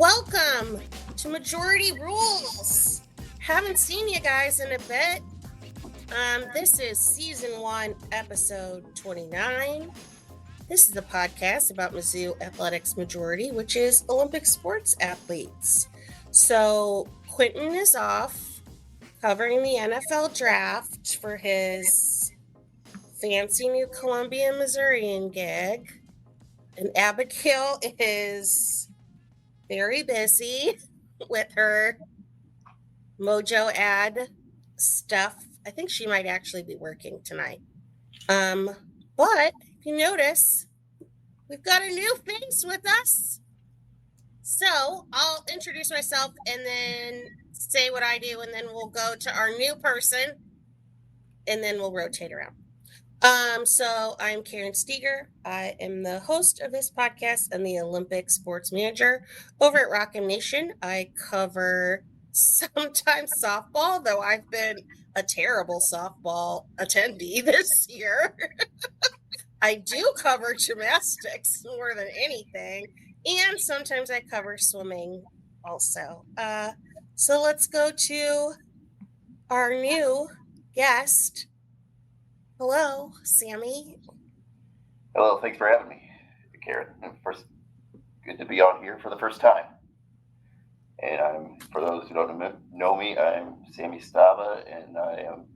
Welcome to Majority Rules. Haven't seen you guys in a bit. This is season 1, episode 29. This is a podcast about Mizzou Athletics Majority, which is Olympic sports athletes. So Quentin is off covering the NFL draft for his fancy new Columbia, Missourian gig. And Abigail is very busy with her Mojo ad stuff. I think she might actually be working tonight. But if you notice, we've got a new face with us. So I'll introduce myself and then say what I do, and then we'll go to our new person, and then we'll rotate around. So I'm Karen Steger. I am the host of this podcast and the Olympic sports manager over at Rockin' Nation. I cover sometimes softball, though I've been a terrible softball attendee this year. I do cover gymnastics more than anything, and sometimes I cover swimming also. So let's go to our new guest. Hello, Sammy. Hello, thanks for having me, Karen. First, good to be on here for the first time. And for those who don't know me, I'm Sammy Stava, and I am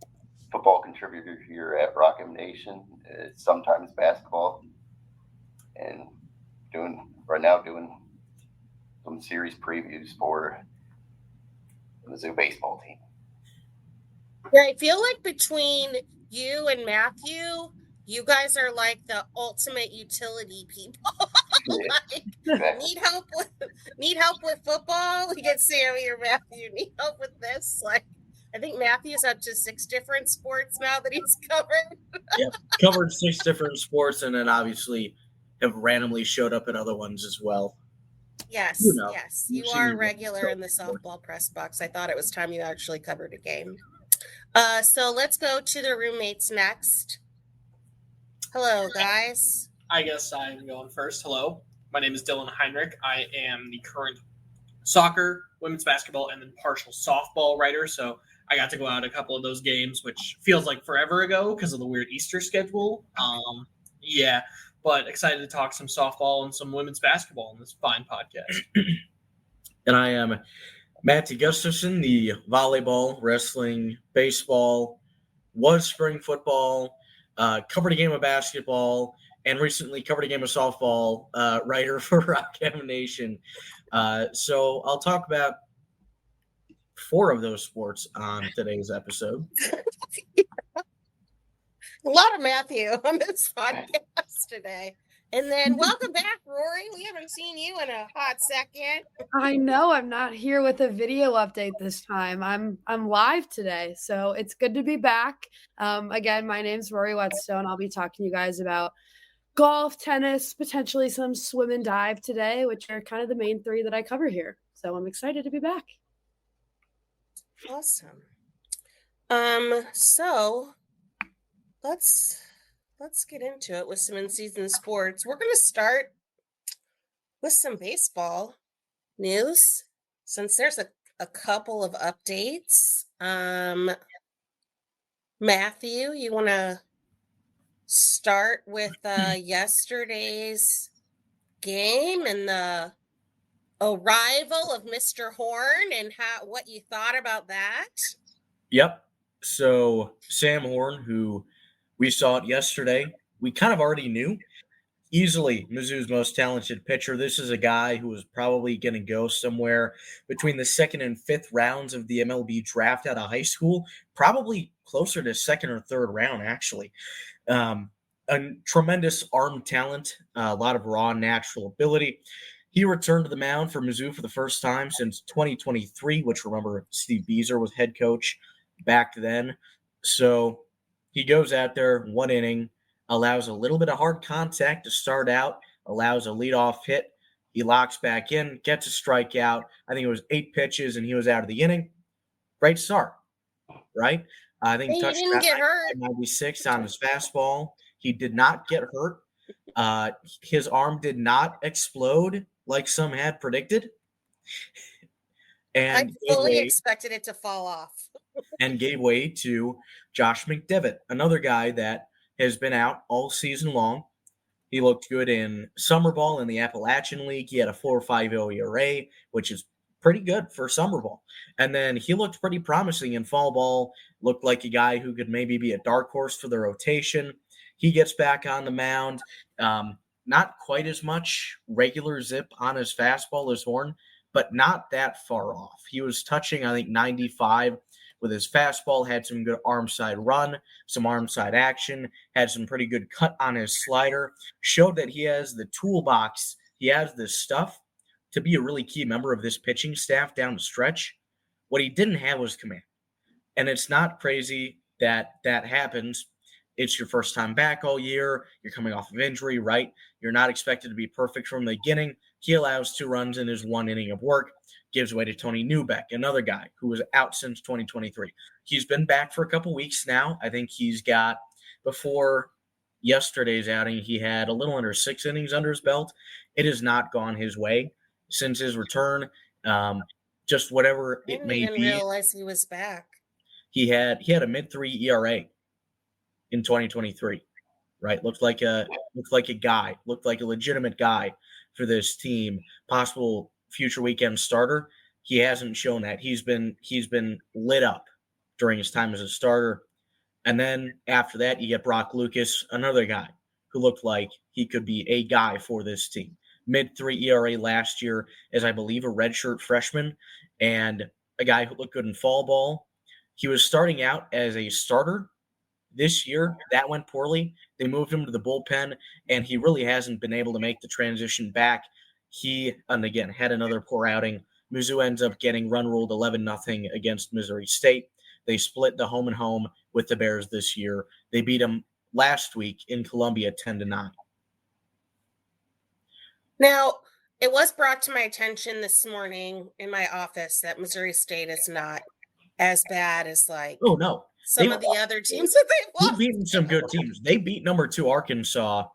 a football contributor here at Rockin' Nation. It's sometimes basketball, and doing some series previews for the Mizzou Baseball team. Yeah, I feel like between you and Matthew, you guys are like the ultimate utility people. Need help with football? We get Sammy or Matthew. Need help with this? Like, I think Matthew's up to 6 different sports now that he's covered. Yep, covered 6 different sports, and then obviously have randomly showed up at other ones as well. Yes, yes, you are regular in the softball press box. I thought it was time you actually covered a game. So let's go to the roommates next. Hello, guys. I guess I'm going first. Hello. My name is Dylan Heinrich. I am the current soccer, women's basketball, and then partial softball writer. So I got to go out a couple of those games, which feels like forever ago because of the weird Easter schedule. But excited to talk some softball and some women's basketball in this fine podcast. And I am Matty Gustafson, the volleyball, wrestling, baseball, was spring football, covered a game of basketball, and recently covered a game of softball, writer for Rockin' Nation. So I'll talk about 4 of those sports on today's episode. A lot of Matthew on this podcast today. And then welcome back, Rory. We haven't seen you in a hot second. I know I'm not here with a video update this time. I'm live today, so it's good to be back. Again, my name's Rory Whetstone. I'll be talking to you guys about golf, tennis, potentially some swim and dive today, which are kind of the main 3 that I cover here. So I'm excited to be back. Awesome. So let's get into it with some in-season sports. We're going to start with some baseball news since there's a couple of updates. Matthew, you want to start with yesterday's game and the arrival of Mr. Horn and what you thought about that? Yep. So Sam Horn, who we saw it yesterday, we kind of already knew. Easily Mizzou's most talented pitcher. This is a guy who was probably going to go somewhere between the 2nd and 5th rounds of the MLB draft out of high school, probably closer to 2nd or 3rd round, actually. A tremendous arm talent, a lot of raw natural ability. He returned to the mound for Mizzou for the first time since 2023, which, remember, Steve Bieser was head coach back then. So he goes out there, 1 inning, allows a little bit of hard contact to start out, allows a leadoff hit. He locks back in, gets a strikeout. I think it was 8 pitches, and he was out of the inning. Great start, right? I think he touched didn't get hurt. 96 on his fastball. He did not get hurt. His arm did not explode like some had predicted. I And fully expected it to fall off. and gave way to Josh McDevitt, another guy that has been out all season long. He looked good in summer ball in the Appalachian League. He had a 4.50 ERA, which is pretty good for summer ball. And then he looked pretty promising in fall ball, looked like a guy who could maybe be a dark horse for the rotation. He gets back on the mound. Not quite as much regular zip on his fastball as Horn, but not that far off. He was touching, I think, 95 with his fastball, had some good arm side run, some arm side action, had some pretty good cut on his slider, showed that he has the toolbox, he has the stuff to be a really key member of this pitching staff down the stretch. What he didn't have was command. And it's not crazy that that happens. It's your first time back all year. You're coming off of injury, right? You're not expected to be perfect from the beginning. He allows 2 runs in his 1 inning of work, gives way to Tony Newbeck, another guy who was out since 2023. He's been back for a couple weeks now. I think he's got, before yesterday's outing, he had a little under 6 innings under his belt. It has not gone his way since his return. Just whatever it may be. I didn't even realize he was back. He had a mid-3 ERA in 2023, right? Looked like a guy, looked like a legitimate guy for this team, possible future weekend starter. He hasn't shown that. He's been lit up during his time as a starter. And then after that, you get Brock Lucas, another guy who looked like he could be a guy for this team. Mid-3 ERA last year as, I believe, a redshirt freshman, and a guy who looked good in fall ball. He was starting out as a starter. This year, that went poorly. They moved him to the bullpen, and he really hasn't been able to make the transition back. He, and again, had another poor outing. Mizzou ends up getting run ruled 11-0 against Missouri State. They split the home and home with the Bears this year. They beat them last week in Columbia 10-9. Now, it was brought to my attention this morning in my office that Missouri State is not as bad as Oh, no. some of the other teams that they've They've lost. beaten some good teams. They beat number 2 Arkansas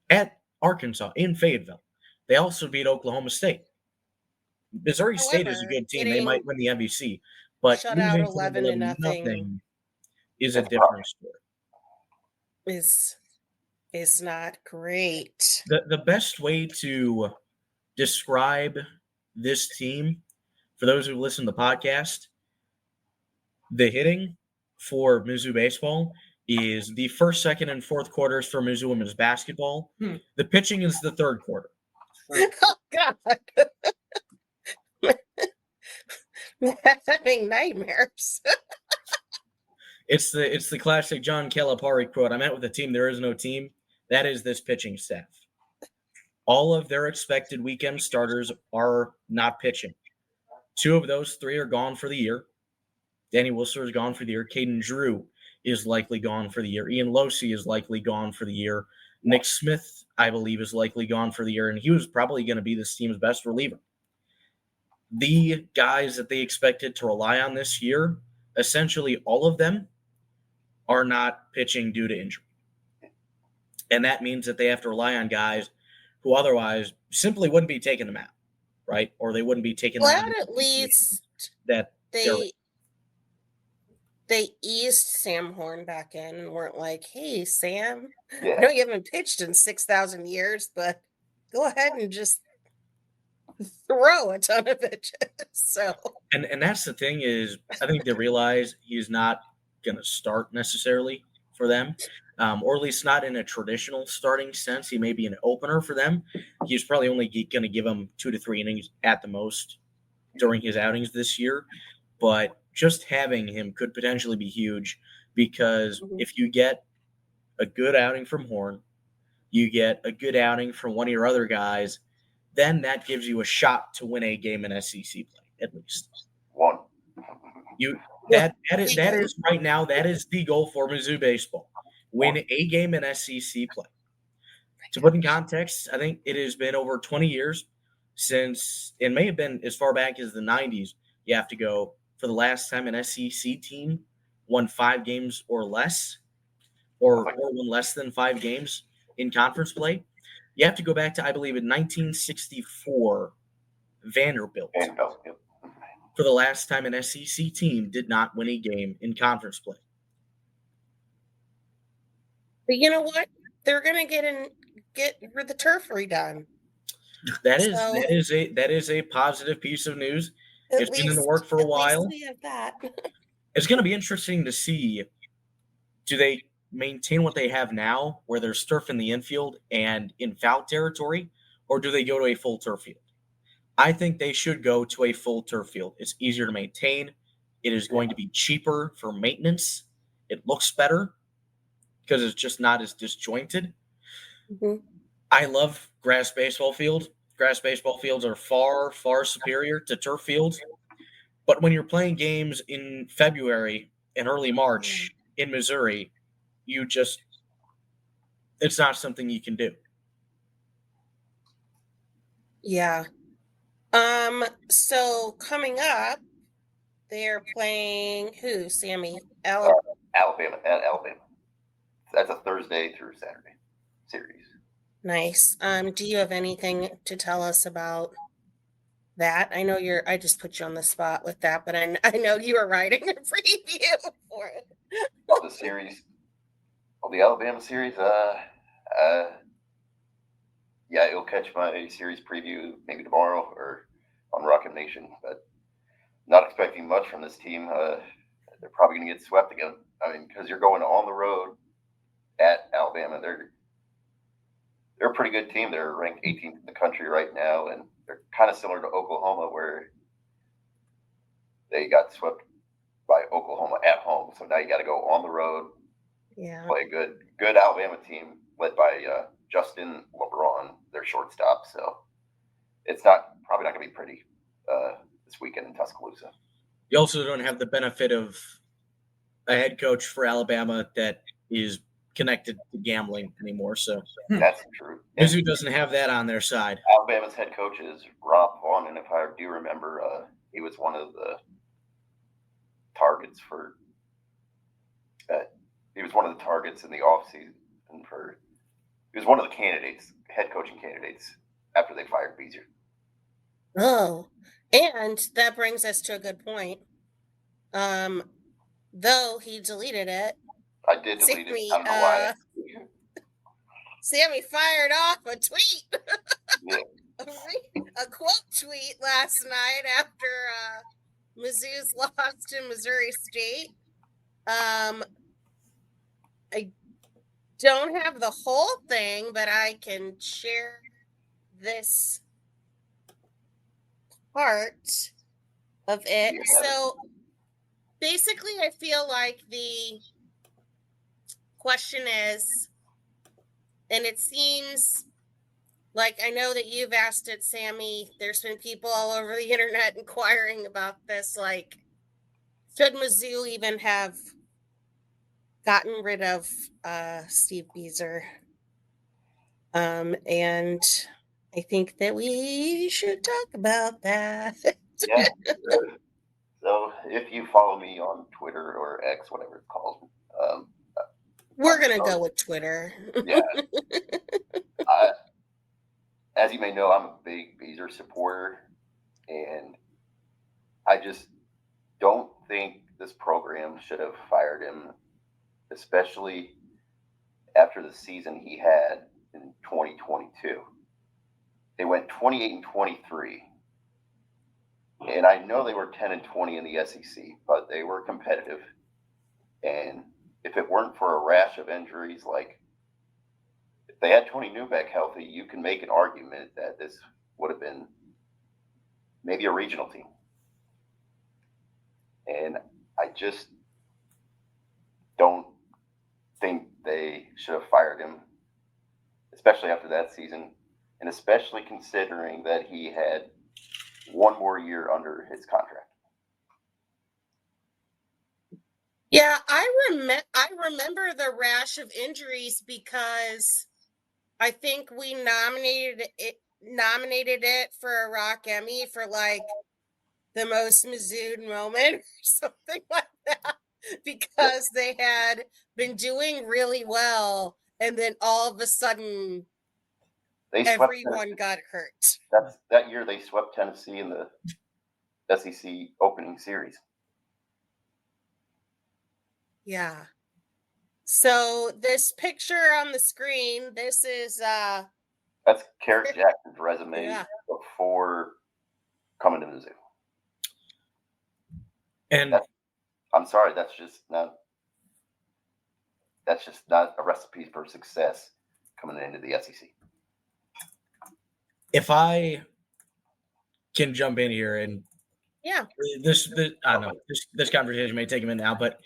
at Arkansas in Fayetteville. They also beat Oklahoma State. Missouri State is a good team. They might win the MVC, but shut out losing 11-0 is a different story. Is not great. The best way to describe this team, for those who listen to the podcast, the hitting for Mizzou Baseball is the first, second, and fourth quarters for Mizzou Women's Basketball. The pitching is the third quarter. Oh, God. Having nightmares. It's the classic John Calipari quote. I met with a team, there is no team. That is this pitching staff. All of their expected weekend starters are not pitching. 2 of those 3 are gone for the year. Danny Wilson is gone for the year. Caden Drew is likely gone for the year. Ian Losey is likely gone for the year. Nick Smith, I believe, is likely gone for the year, and he was probably going to be this team's best reliever. The guys that they expected to rely on this year, essentially all of them, are not pitching due to injury. And that means that they have to rely on guys who otherwise simply wouldn't be taking them out, right? Or they wouldn't be taking them out. At least that they eased Sam Horn back in and weren't like, hey, Sam, Yeah. I know you haven't pitched in 6,000 years, but go ahead and just throw a ton of pitches. So, and that's the thing is, I think they realize he's not going to start necessarily for them, or at least not in a traditional starting sense. He may be an opener for them. He's probably only going to give them 2 to 3 innings at the most during his outings this year. But just having him could potentially be huge because if you get a good outing from Horn, you get a good outing from one of your other guys, then that gives you a shot to win a game in SEC play, at least. One. That is right now, that is the goal for Mizzou Baseball. Win a game in SEC play. To put in context, I think it has been over 20 years since, it may have been as far back as the 90s, you have to go, for the last time an SEC team won 5 games or less, or won less than 5 games in conference play. You have to go back to, I believe, in 1964, Vanderbilt, Vanderbilt, yep. for the last time an SEC team did not win a game in conference play. But you know what? They're gonna get the turf redone. That So- is a positive piece of news. At It's been in the least- work for a at least while. we have that. It's going to be interesting to see, do they maintain what they have now, where there's turf in the infield and in foul territory, or do they go to a full turf field? I think they should go to a full turf field. It's easier to maintain. It is going to be cheaper for maintenance. It looks better because it's just not as disjointed. Mhm. I love grass baseball field. Grass baseball fields are far, far superior to turf fields. But when you're playing games in February and early March in Missouri, it's not something you can do. Yeah. So coming up, they're playing who? Sammy? Alabama at Alabama. That's a Thursday through Saturday series. Nice. Do you have anything to tell us about that? I know I just put you on the spot with that, but I know you were writing a preview for it. Well, the series, the Alabama series, yeah, you'll catch my series preview maybe tomorrow or on Rocket Nation, but not expecting much from this team. They're probably going to get swept again. I mean, because you're going on the road at Alabama. They're a pretty good team. They're ranked 18th in the country right now, and they're kind of similar to Oklahoma, where they got swept by Oklahoma at home. So now you got to go on the road, play a good Alabama team led by Justin LeBron, their shortstop. So it's probably not going to be pretty this weekend in Tuscaloosa. You also don't have the benefit of a head coach for Alabama that is connected to gambling anymore. So that's true. Mizzou doesn't have that on their side. Alabama's head coach is Rob Vaughn, and if I do remember, he was one of the targets for. He was one of the targets in the offseason for. He was one of the head coaching candidates, after they fired Bieser. Oh, and that brings us to a good point. Though he deleted it. I did delete it. I don't know why. Sammy fired off a tweet. Yeah. A quote tweet last night after Mizzou's lost in Missouri State. I don't have the whole thing, but I can share this part of it. Yeah. So basically, I feel like the question is, and it seems like, I know that you've asked it, Sammy, there's been people all over the internet inquiring about this, like, should Mizzou even have gotten rid of Steve Bieser? And I think that we should talk about that. Yeah. So if you follow me on Twitter or X, whatever it's called, We're going to go with Twitter. Yeah. As you may know, I'm a big Bieser supporter, and I just don't think this program should have fired him, especially after the season he had in 2022. They went 28-23. And I know they were 10-20 in the SEC, but they were competitive. And if it weren't for a rash of injuries, like if they had Tony Newbeck healthy, you can make an argument that this would have been maybe a regional team. And I just don't think they should have fired him, especially after that season, and especially considering that he had one more year under his contract. Yeah, I remember the rash of injuries because I think we nominated it for a Rock Emmy for like the most Mizzou moment or something like that, because they had been doing really well and then all of a sudden They swept everyone got hurt. that year. They swept Tennessee in the SEC opening series. Yeah. So this picture on the screen, this is That's Carrot Jackson's resume before coming to Mizzou. And I'm sorry, that's just not a recipe for success coming into the SEC. if I can jump in here, and this I don't know, this conversation may take a minute now, but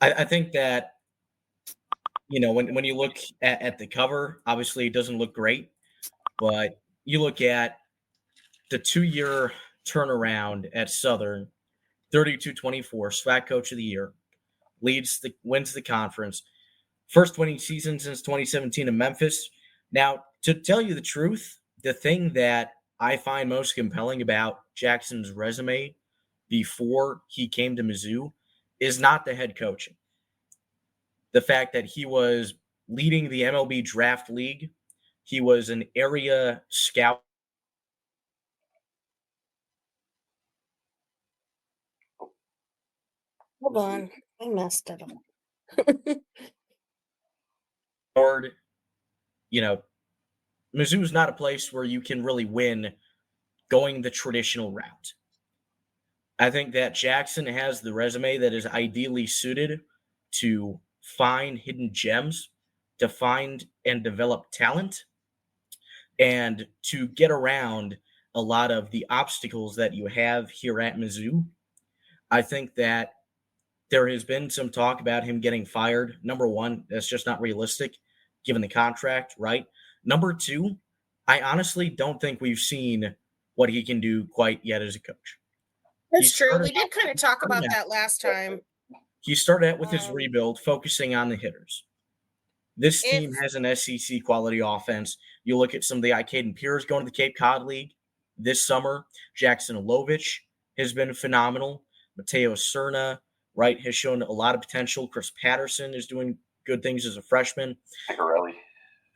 I think that, you know, when you look at the cover, obviously it doesn't look great, but you look at the 2-year turnaround at Southern, 32-24, SWAC Coach of the Year, wins the conference, first winning season since 2017 in Memphis. Now, to tell you the truth, the thing that I find most compelling about Jackson's resume before he came to Mizzou is not the head coaching. The fact that he was leading the MLB Draft League, he was an area scout. Hold on, I messed it up. You know, Mizzou is not a place where you can really win going the traditional route. I think that Jackson has the resume that is ideally suited to find hidden gems, to find and develop talent, and to get around a lot of the obstacles that you have here at Mizzou. I think that there has been some talk about him getting fired. Number one, that's just not realistic given the contract, right? Number two, I honestly don't think we've seen what he can do quite yet as a coach. That's true. We did kind of talk about that last time. He started out with his rebuild, focusing on the hitters. This team has an SEC quality offense. You look at some of the Caden Pierce going to the Cape Cod League this summer. Jackson Lovich has been phenomenal. Mateo Cerna, right, has shown a lot of potential. Chris Patterson is doing good things as a freshman.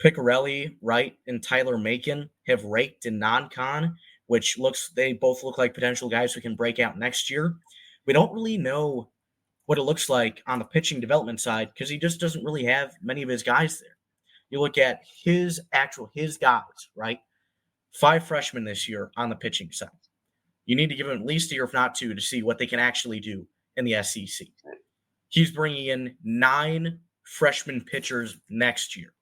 Picarelli, right, and Tyler Macon have raked in non-con, which they both look like potential guys who can break out next year. We don't really know what it looks like on the pitching development side because he just doesn't really have many of his guys there. You look at his guys, right? 5 freshmen this year on the pitching side. You need to give him at least a year, if not 2, to see what they can actually do in the SEC. He's bringing in 9 freshman pitchers next year.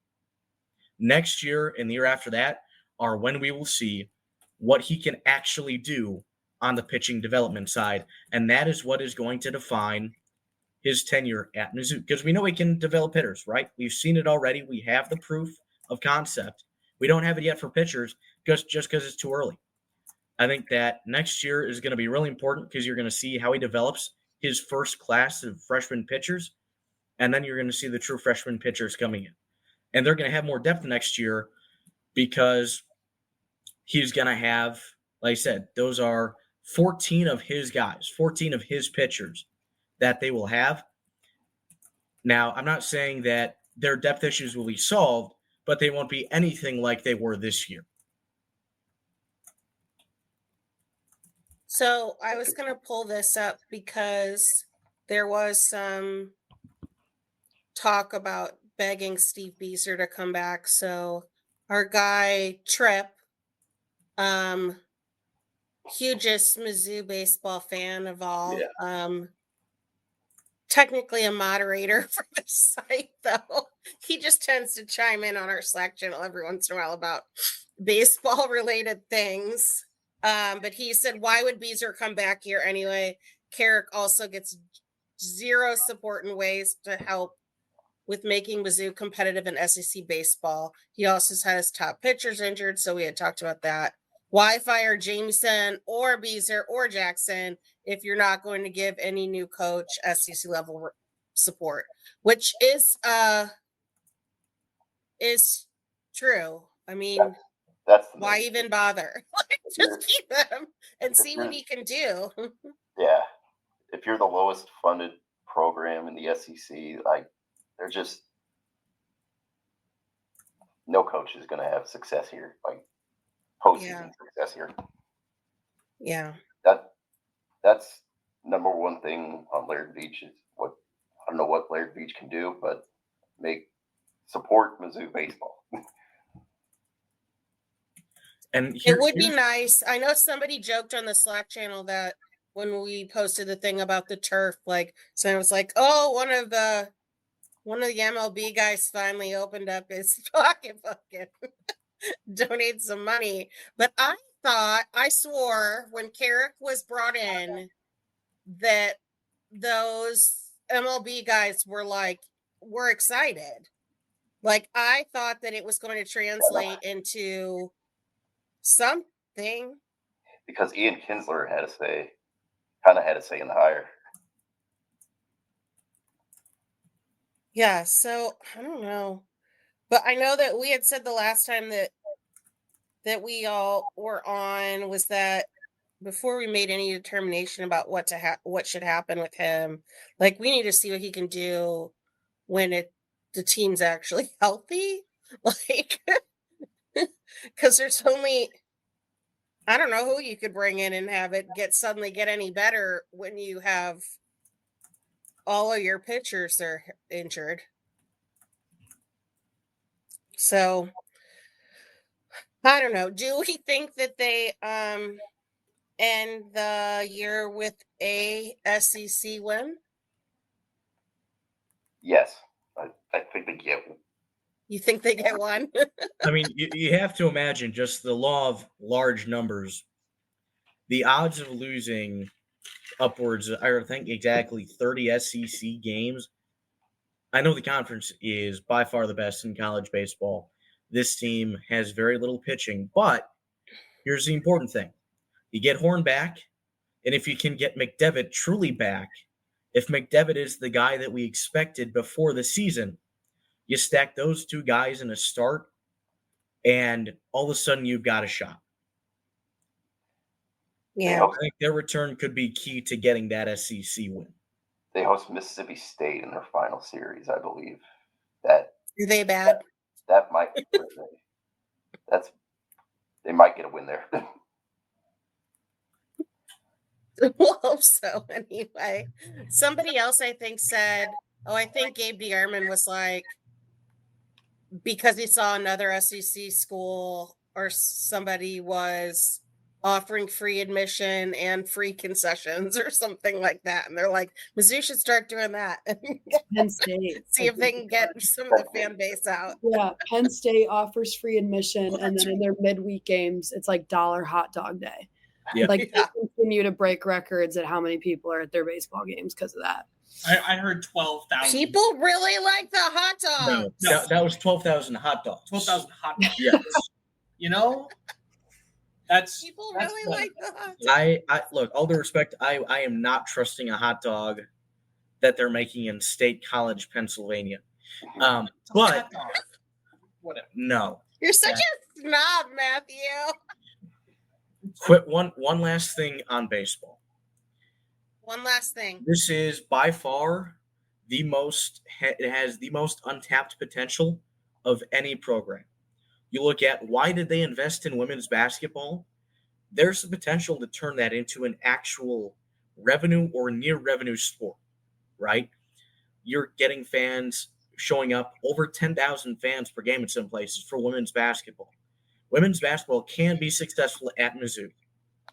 Next year and the year after that are when we will see what he can actually do on the pitching development side. And that is what is going to define his tenure at Mizzou. Because we know he can develop hitters, right? We've seen it already. We have the proof of concept. We don't have it yet for pitchers just because it's too early. I think that next year is going to be really important because you're going to see how he develops his first class of freshman pitchers. And then you're going to see the true freshman pitchers coming in. And they're going to have more depth next year because he's going to have, like I said, those are 14 of his guys, 14 of his pitchers that they will have. Now, I'm not saying that their depth issues will be solved, but they won't be anything like they were this year. So I was going to pull this up because there was some talk about begging Steve Bieser to come back. So our guy Tripp, hugest Mizzou baseball fan of all, technically a moderator for the site, though. He just tends to chime in on our Slack channel every once in a while about baseball related things. But he said, why would Bieser come back here anyway? Carrick also gets 0 support in ways to help with making Mizzou competitive in SEC baseball. He also has top pitchers injured, so we had talked about that. Why fire Jameson or Bieser or Jackson if you're not going to give any new coach SEC level support, which is true. I mean, that's why even bother? Just keep him and see what he can do. Yeah, if you're the lowest funded program in the SEC, like they're just no coach is going to have success here, like postseason success here. Yeah. That's number one thing on Laird Beach is what I don't know what Laird Beach can do, but support Mizzou baseball. And It would be nice. I know somebody joked on the Slack channel that when we posted the thing about the turf, like someone was like, "Oh, one of the MLB guys finally opened up his pocketbook and donate some money." But I swore when Carrick was brought in that those MLB guys were excited. Like I thought that it was going to translate into something. Because Ian Kinsler had a say in the hire. Yeah, so I don't know. But I know that we had said the last time that we all were on was that before we made any determination about what should happen with him, like we need to see what he can do when the team's actually healthy. Like because there's only I don't know who you could bring in and have it suddenly get any better when you have all of your pitchers are injured. So I don't know. Do we think that they end the year with a SEC win? Yes, I think they get one. You think they get one? I mean, you have to imagine just the law of large numbers. The odds of losing upwards, I think exactly 30 SEC games. I know the conference is by far the best in college baseball. This team has very little pitching, but here's the important thing. You get Horn back, and if you can get McDevitt truly back, if McDevitt is the guy that we expected before the season, you stack those two guys in a start, and all of a sudden you've got a shot. Yeah. I think their return could be key to getting that SEC win. They host Mississippi State in their final series, I believe. Are they bad? That might be they might get a win there. We'll hope so anyway. Somebody else I think said, I think Gabe DeArmond was like, because he saw another SEC school or somebody was offering free admission and free concessions or something like that. And they're like, Mizzou should start doing that. Penn State. See if they can get some of the fan base out. Yeah, Penn State offers free admission, and then in their midweek games, it's like $1 hot dog day. Yeah. Like they continue to break records at how many people are at their baseball games because of that. I heard 12,000. People really like the hot dogs. No. That was 12,000 hot dogs. 12,000 hot dogs. Yes. You know, people really like the hot dogs. I look, all due respect, I am not trusting a hot dog that they're making in State College, Pennsylvania. But whatever. No. You're such a snob, Matthew. Quit one last thing on baseball. One last thing. This is by far it has the most untapped potential of any program. You look at why did they invest in women's basketball? There's the potential to turn that into an actual revenue or near revenue sport, right? You're getting fans showing up, over 10,000 fans per game in some places for women's basketball. Women's basketball can be successful at Mizzou.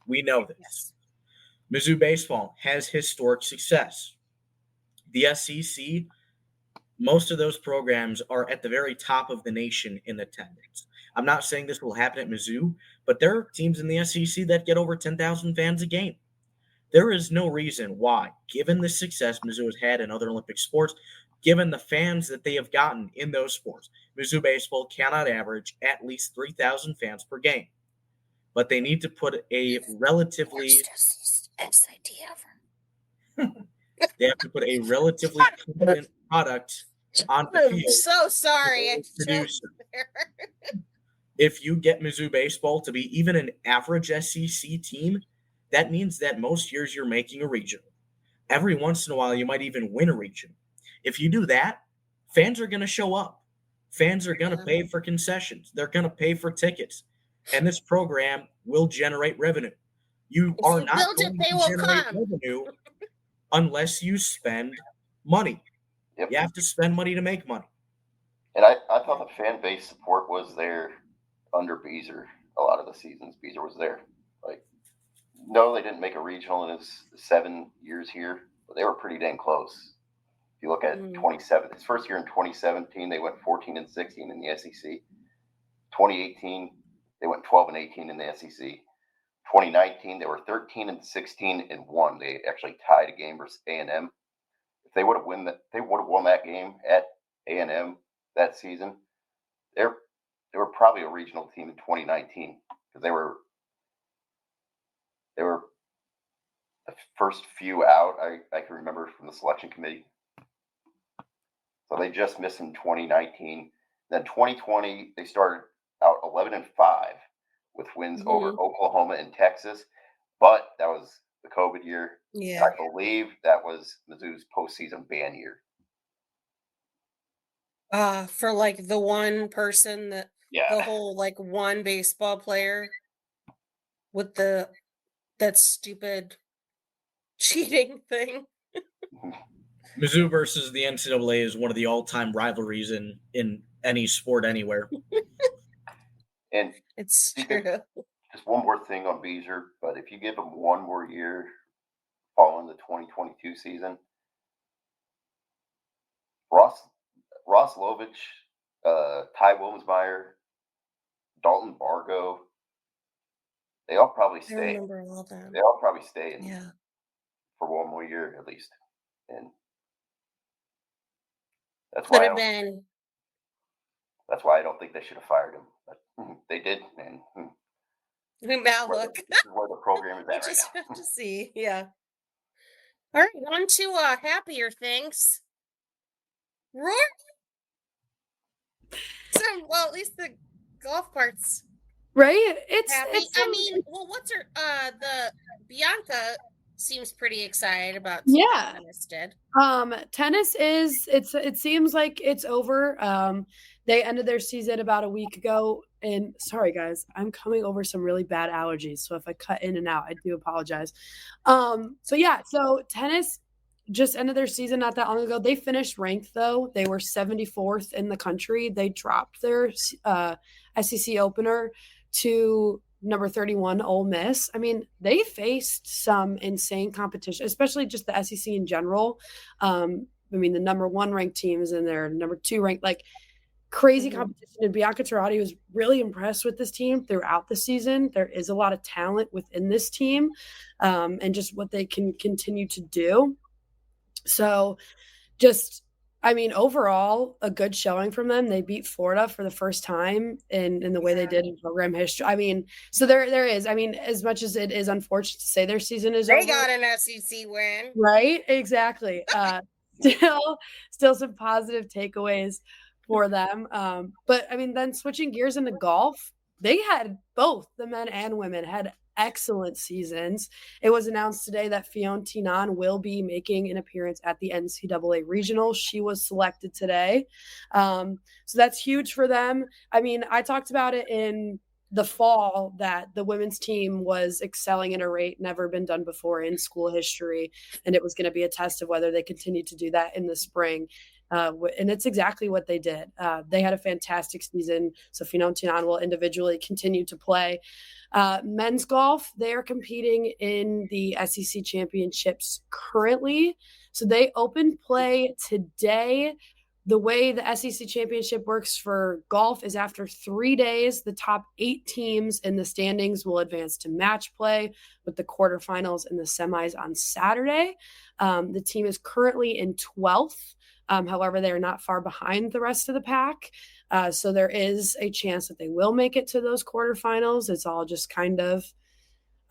We know this. Yes. Mizzou Baseball has historic success. The SEC, most of those programs are at the very top of the nation in attendance. I'm not saying this will happen at Mizzou, but there are teams in the SEC that get over 10,000 fans a game. There is no reason why, given the success Mizzou has had in other Olympic sports, given the fans that they have gotten in those sports, Mizzou Baseball cannot average at least 3,000 fans per game. But they need to put a relatively... They have to put a relatively competent product on the field. I'm so sorry. If you get Mizzou Baseball to be even an average SEC team, that means that most years you're making a regional. Every once in a while, you might even win a region. If you do that, fans are going to show up. Fans are going to pay for concessions. They're going to pay for tickets. And this program will generate revenue. You If are you not build going it, they to will generate come. revenue unless you spend money. Yep. You have to spend money to make money. And I thought the fan base support was there under Bieser. A lot of the seasons, Bieser was there. Like, no, they didn't make a regional in his 7 years here, but they were pretty dang close. If you look at 27, his first year in 2017, they went 14-16 in the SEC. 2018, they went 12-18 in the SEC. 2019, they were 13-16-1. They actually tied a game versus A&M. If they would have won that game at A&M that season, they were probably a regional team in 2019 because they were the first few out. I can remember from the selection committee. So they just missed in 2019. Then 2020, they started out 11-5 with wins over Oklahoma and Texas, but that was the COVID year. Yeah, I believe that was Mizzou's postseason ban year. For like the one person that the whole like one baseball player with that stupid cheating thing. Mizzou versus the NCAA is one of the all-time rivalries in any sport anywhere. And it's true. Just one more thing on Bieser, but if you give him one more year following the 2022 season, Ross Lovich, Ty Wilmsmeyer, Dalton Bargo, they all probably stay. I remember all that. They all probably stay for one more year at least. And that's why I don't think they should have fired him. But they did, and now look. This is where the program is at We right just now. have to see. Yeah. All right, on to happier things. Rory. Well, at least the golf part's Right? It's happy. I mean, well, what's her? The Bianca seems pretty excited about. Yeah. Tennis did. Tennis is it seems like it's over. They ended their season about a week ago. And sorry guys, I'm coming over some really bad allergies. So if I cut in and out, I do apologize. But yeah, so tennis just ended their season not that long ago. They finished ranked though. They were 74th in the country. They dropped their SEC opener to number 31, Ole Miss. I mean, they faced some insane competition, especially just the SEC in general. I mean, the number 1 ranked team is in there, number 2 ranked, like crazy competition. And Bianca Turati was really impressed with this team throughout the season. There is a lot of talent within this team, and just what they can continue to do. So just, I mean, overall, a good showing from them. They beat Florida for the first time in the way they did in program history. I mean, so there is. I mean, as much as it is unfortunate to say their season is over. They got an SEC win. Right? Exactly. Still some positive takeaways for them. But, I mean, then switching gears into golf, they had both the men and women had excellent seasons. It was announced today that Fiona Tinan will be making an appearance at the NCAA regional. She was selected today. So that's huge for them. I mean, I talked about it in the fall that the women's team was excelling at a rate never been done before in school history. And it was going to be a test of whether they continue to do that in the spring. And it's exactly what they did. They had a fantastic season. So Fiona Tinan will individually continue to play. Men's golf, they are competing in the SEC championships currently. So they opened play today. The way the SEC championship works for golf is after 3 days, the top 8 teams in the standings will advance to match play with the quarterfinals and the semis on Saturday. The team is currently in 12th. However, they are not far behind the rest of the pack. So there is a chance that they will make it to those quarterfinals. It's all just kind of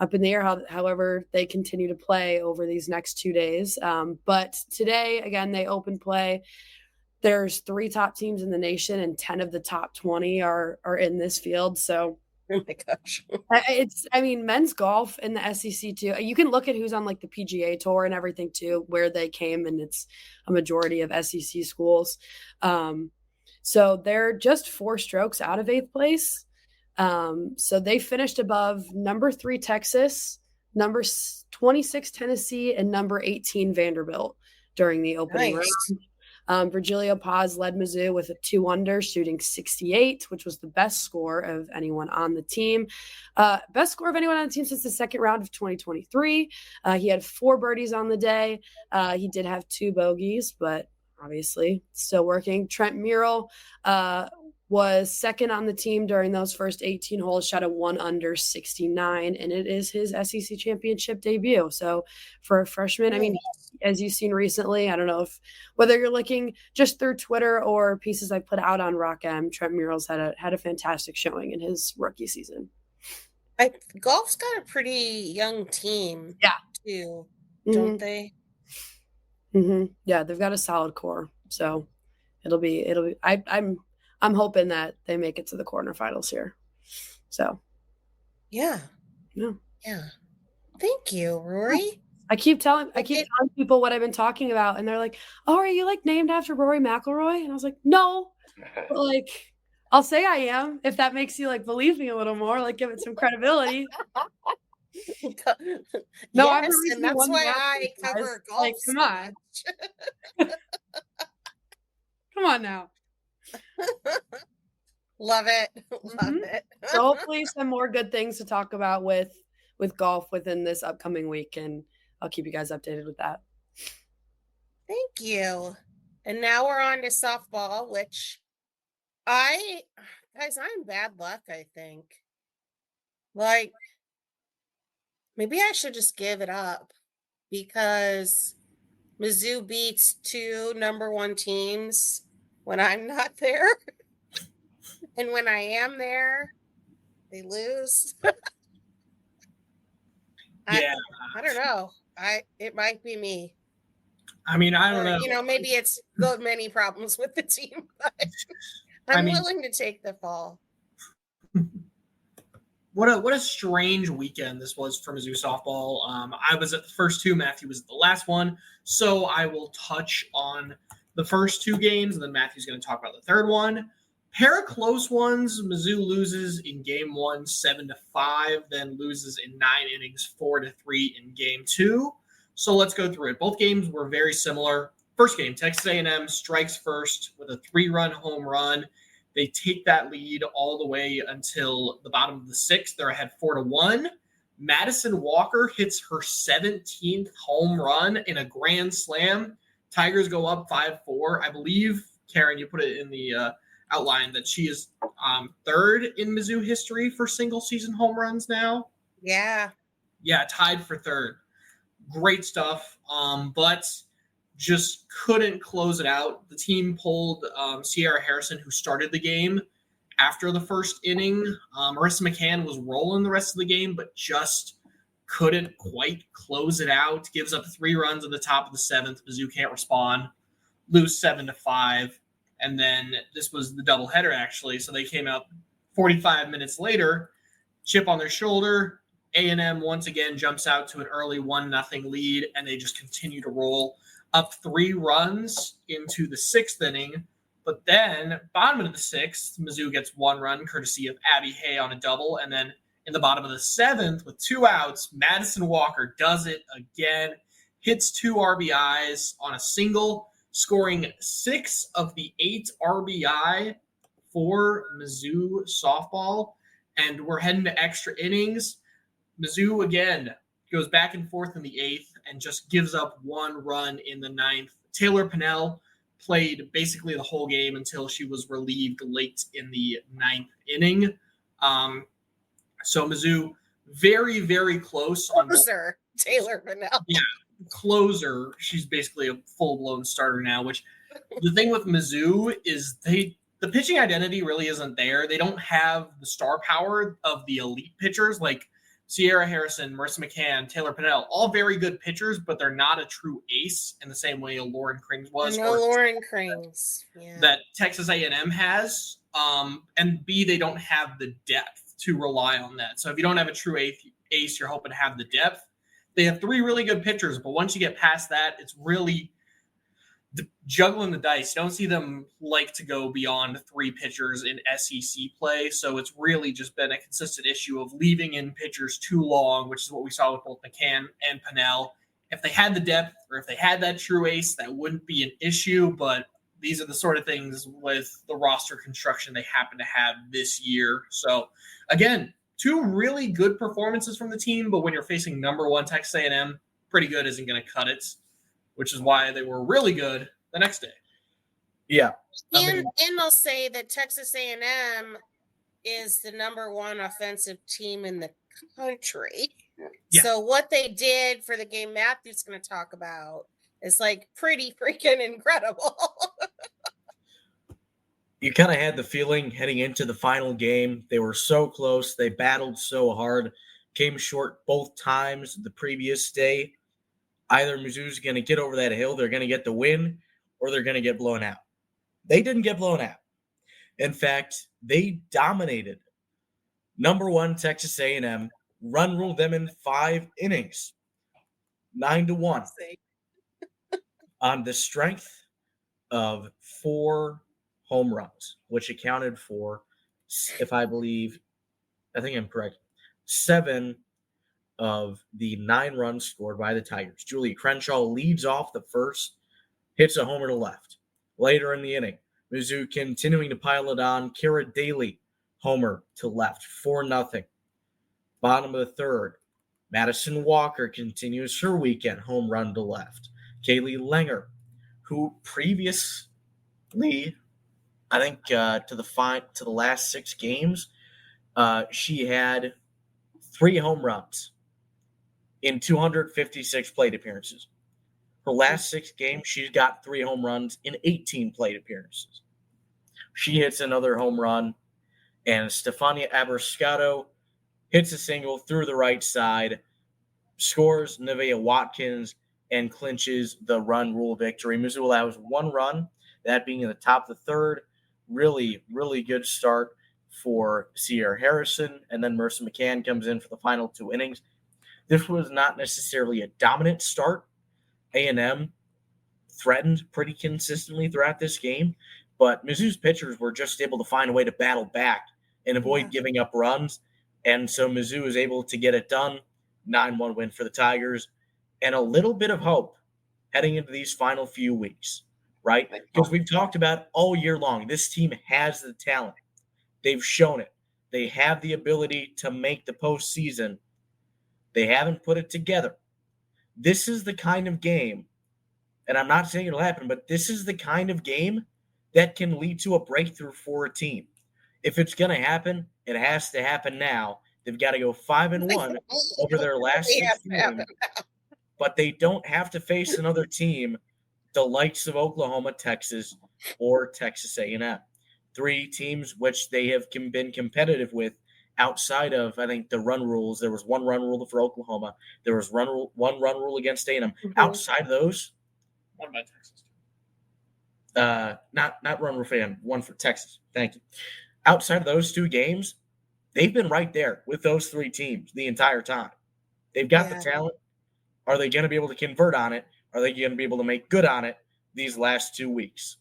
up in the air, however they continue to play over these next 2 days. But today, again, they open play. There's 3 top teams in the nation, and 10 of the top 20 are in this field. So, oh my gosh, I mean, men's golf in the SEC too. You can look at who's on like the PGA Tour and everything too, where they came, and it's a majority of SEC schools. So they're just 4 strokes out of 8th place. So they finished above number 3 Texas, number 26 Tennessee, and number 18 Vanderbilt during the opening round. Virgilio Paz led Mizzou with a 2 under, shooting 68, which was the best score of anyone on the team. Best score of anyone on the team since the second round of 2023. He had 4 birdies on the day. He did have 2 bogeys, but obviously still working. Trent Murrell was second on the team during those first 18 holes, shot a 1 under 69, and it is his SEC championship debut. So for a freshman, I mean, as you've seen recently, I don't know if whether you're looking just through Twitter or pieces I put out on Rock M, Trent Murrell's had a fantastic showing in his rookie season. Golf's got a pretty young team, too, don't they? Mm-hmm. Yeah, they've got a solid core, so it'll be. I'm hoping that they make it to the quarterfinals here. So, yeah. Thank you, Rory. I keep telling people what I've been talking about, and they're like, "Oh, are you like named after Rory McIlroy?" And I was like, "No, but, like I'll say I am if that makes you like believe me a little more, like give it some credibility." No, yes, and that's why I cover golf. Like, come on, come on now. Love it. So hopefully some more good things to talk about with golf within this upcoming week, and I'll keep you guys updated with that. Thank you. And now we're on to softball, which I'm bad luck, I think. Like, maybe I should just give it up because Mizzou beats 2 number 1 teams when I'm not there. And when I am there, they lose. Yeah. I don't know. It might be me. I mean, I don't know. You know, maybe it's the many problems with the team, but I'm willing to take the fall. What a strange weekend this was for Mizzou softball. I was at the first 2. Matthew was at the last one. So I will touch on the first 2 games, and then Matthew's going to talk about the third one. Pair of close ones. Mizzou loses in game 1, 7-5, then loses in 9 innings, 4-3 in game 2. So let's go through it. Both games were very similar. First game, Texas A&M strikes first with a 3-run home run. They take that lead all the way until the bottom of the 6th. They're ahead 4-1. Madison Walker hits her 17th home run in a grand slam. Tigers go up 5-4. I believe, Karen, you put it in the outline that she is 3rd in Mizzou history for single season home runs now. Yeah, tied for 3rd. Great stuff, but just couldn't close it out. The team pulled Sierra Harrison, who started the game after the first inning. Marissa McCann was rolling the rest of the game, but just couldn't quite close it out. Gives up 3 runs at the top of the 7th. Mizzou can't respond. Lose 7-5. And then this was the doubleheader, actually. So they came out 45 minutes later, chip on their shoulder. A&M once again jumps out to an early 1-0 lead, and they just continue to roll up 3 runs into the 6th inning. But then, bottom of the 6th, Mizzou gets 1 run, courtesy of Abby Hay on a double. And then in the bottom of the 7th, with 2 outs, Madison Walker does it again, hits 2 RBIs on a single, scoring 6 of the 8 RBI for Mizzou softball. And we're heading to extra innings. Mizzou, again, goes back and forth in the 8th and just gives up 1 run in the 9th. Taylor Pinnell played basically the whole game until she was relieved late in the 9th inning. So Mizzou, very, very close. Closer, Taylor Pinnell. Yeah, closer. She's basically a full-blown starter now, which the thing with Mizzou is the pitching identity really isn't there. They don't have the star power of the elite pitchers like Sierra Harrison, Marissa McCann, Taylor Pinnell, all very good pitchers, but they're not a true ace in the same way Lauren Krings was. Lauren Krings. Yeah. That Texas A&M has. And B, they don't have the depth to rely on that. So if you don't have a true ace, you're hoping to have the depth. They have 3 really good pitchers, but once you get past that, it's really juggling the dice. You don't see them like to go beyond 3 pitchers in SEC play. So it's really just been a consistent issue of leaving in pitchers too long, which is what we saw with both McCann and Pennell. If they had the depth or if they had that true ace, that wouldn't be an issue. But these are the sort of things with the roster construction they happen to have this year. So again, 2 really good performances from the team, but when you're facing number 1 Texas A&M, pretty good isn't going to cut it, which is why they were really good the next day. Yeah. And they'll say that Texas A&M is the number 1 offensive team in the country. Yeah. So what they did for the game Matthew's going to talk about is like pretty freaking incredible. You kind of had the feeling heading into the final game. They were so close. They battled so hard, came short both times the previous day. Either Mizzou's going to get over that hill, they're going to get the win, or they're going to get blown out. They didn't get blown out. In fact, they dominated number 1 Texas A&M, run ruled them in 5 innings, 9-1, on the strength of 4 home runs, which accounted for, I think I'm correct, 7 of the 9 runs scored by the Tigers. Julia Crenshaw leads off the first, hits a homer to left. Later in the inning, Mizzou continuing to pile it on. Kara Daly, homer to left, 4-0. Bottom of the third, Madison Walker continues her weekend home run to left. Kaylee Langer, who previously, I think to the last 6 games, she had 3 home runs in 256 plate appearances. Her last 6 games, she's got 3 home runs in 18 plate appearances. She hits another home run, and Stefania Abrascato hits a single through the right side, scores Nevaeh Watkins, and clinches the run rule victory. Mizzou allows 1 run, that being in the top of the third. Really, really good start for Sierra Harrison, and then Mercer McCann comes in for the final 2 innings. This was not necessarily a dominant start. A&M threatened pretty consistently throughout this game, but Mizzou's pitchers were just able to find a way to battle back and avoid giving up runs, and so Mizzou was able to get it done. 9-1 win for the Tigers, and a little bit of hope heading into these final few weeks, right? Because we've talked about all year long, this team has the talent. They've shown it. They have the ability to make the postseason. They haven't put it together. This is the kind of game, and I'm not saying it'll happen, but this is the kind of game that can lead to a breakthrough for a team. If it's going to happen, it has to happen now. They've got to go 5-1 over their last 6 games, but they don't have to face another team the likes of Oklahoma, Texas, or Texas A&M. 3 teams which they have been competitive with outside of, I think, the run rules. There was 1 run rule for Oklahoma. There was 1 run rule against A&M. Outside of those, 1 by Texas. Not run rule fan, 1 for Texas. Thank you. Outside of those 2 games, they've been right there with those 3 teams the entire time. They've got the talent. Are they going to be able to convert on it? Are they going to be able to make good on it these last 2 weeks?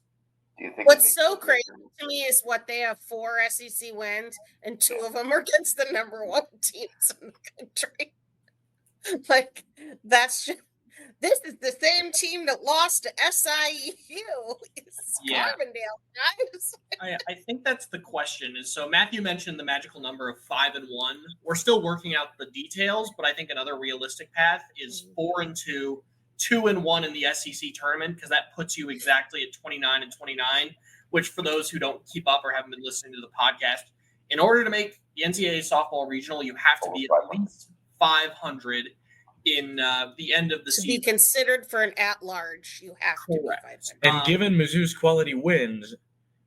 What's so crazy to me is they have 4 SEC wins, and 2 of them are against the number 1 teams in the country. Like, that's just, this is the same team that lost to SIU. It's Carbondale, guys. I think that's the question. Is so Matthew mentioned the magical number of 5-1. We're still working out the details, but I think another realistic path is 4-2. 2-1 in the SEC tournament, because that puts you exactly at 29-29, which for those who don't keep up or haven't been listening to the podcast, in order to make the NCAA softball regional, you have to be at least 500 in the end of the season. To be considered for an at-large, you have to be 500. And given Mizzou's quality wins,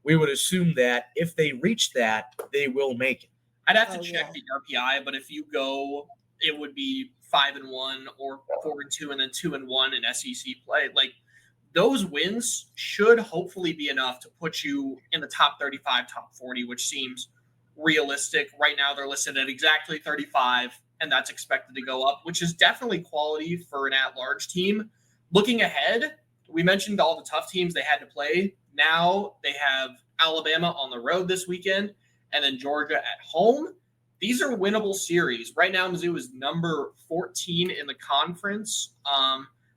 we would assume that if they reach that, they will make it. I'd have to check the RPI, but if you go, it would be 5-1 or 4-2 and then 2-1 in SEC play. Like, those wins should hopefully be enough to put you in the top 35, top 40, which seems realistic. Right now, they're listed at exactly 35, and that's expected to go up, which is definitely quality for an at-large team. Looking ahead, we mentioned all the tough teams they had to play. Now they have Alabama on the road this weekend and then Georgia at home. These are winnable series. Right now, Mizzou is number 14 in the conference,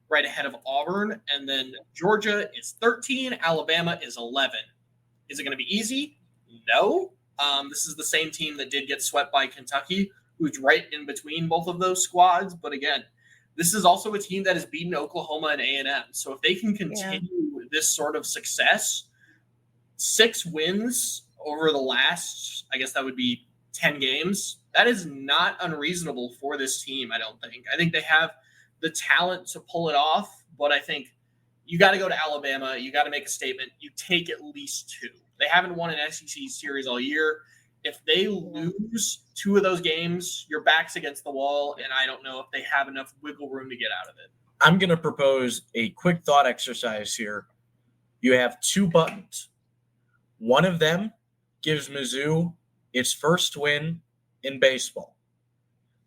right ahead of Auburn. And then Georgia is 13. Alabama is 11. Is it going to be easy? No. This is the same team that did get swept by Kentucky, who's right in between both of those squads. But again, this is also a team that has beaten Oklahoma and A&M. So if they can continue this sort of success, 6 wins over the last, I guess that would be 10 games, that is not unreasonable for this team, I don't think. I think they have the talent to pull it off, but I think you got to go to Alabama. You got to make a statement. You take at least 2. They haven't won an SEC series all year. If they lose 2 of those games, your back's against the wall, and I don't know if they have enough wiggle room to get out of it. I'm going to propose a quick thought exercise here. You have 2 buttons. One of them gives Mizzou its first win in baseball.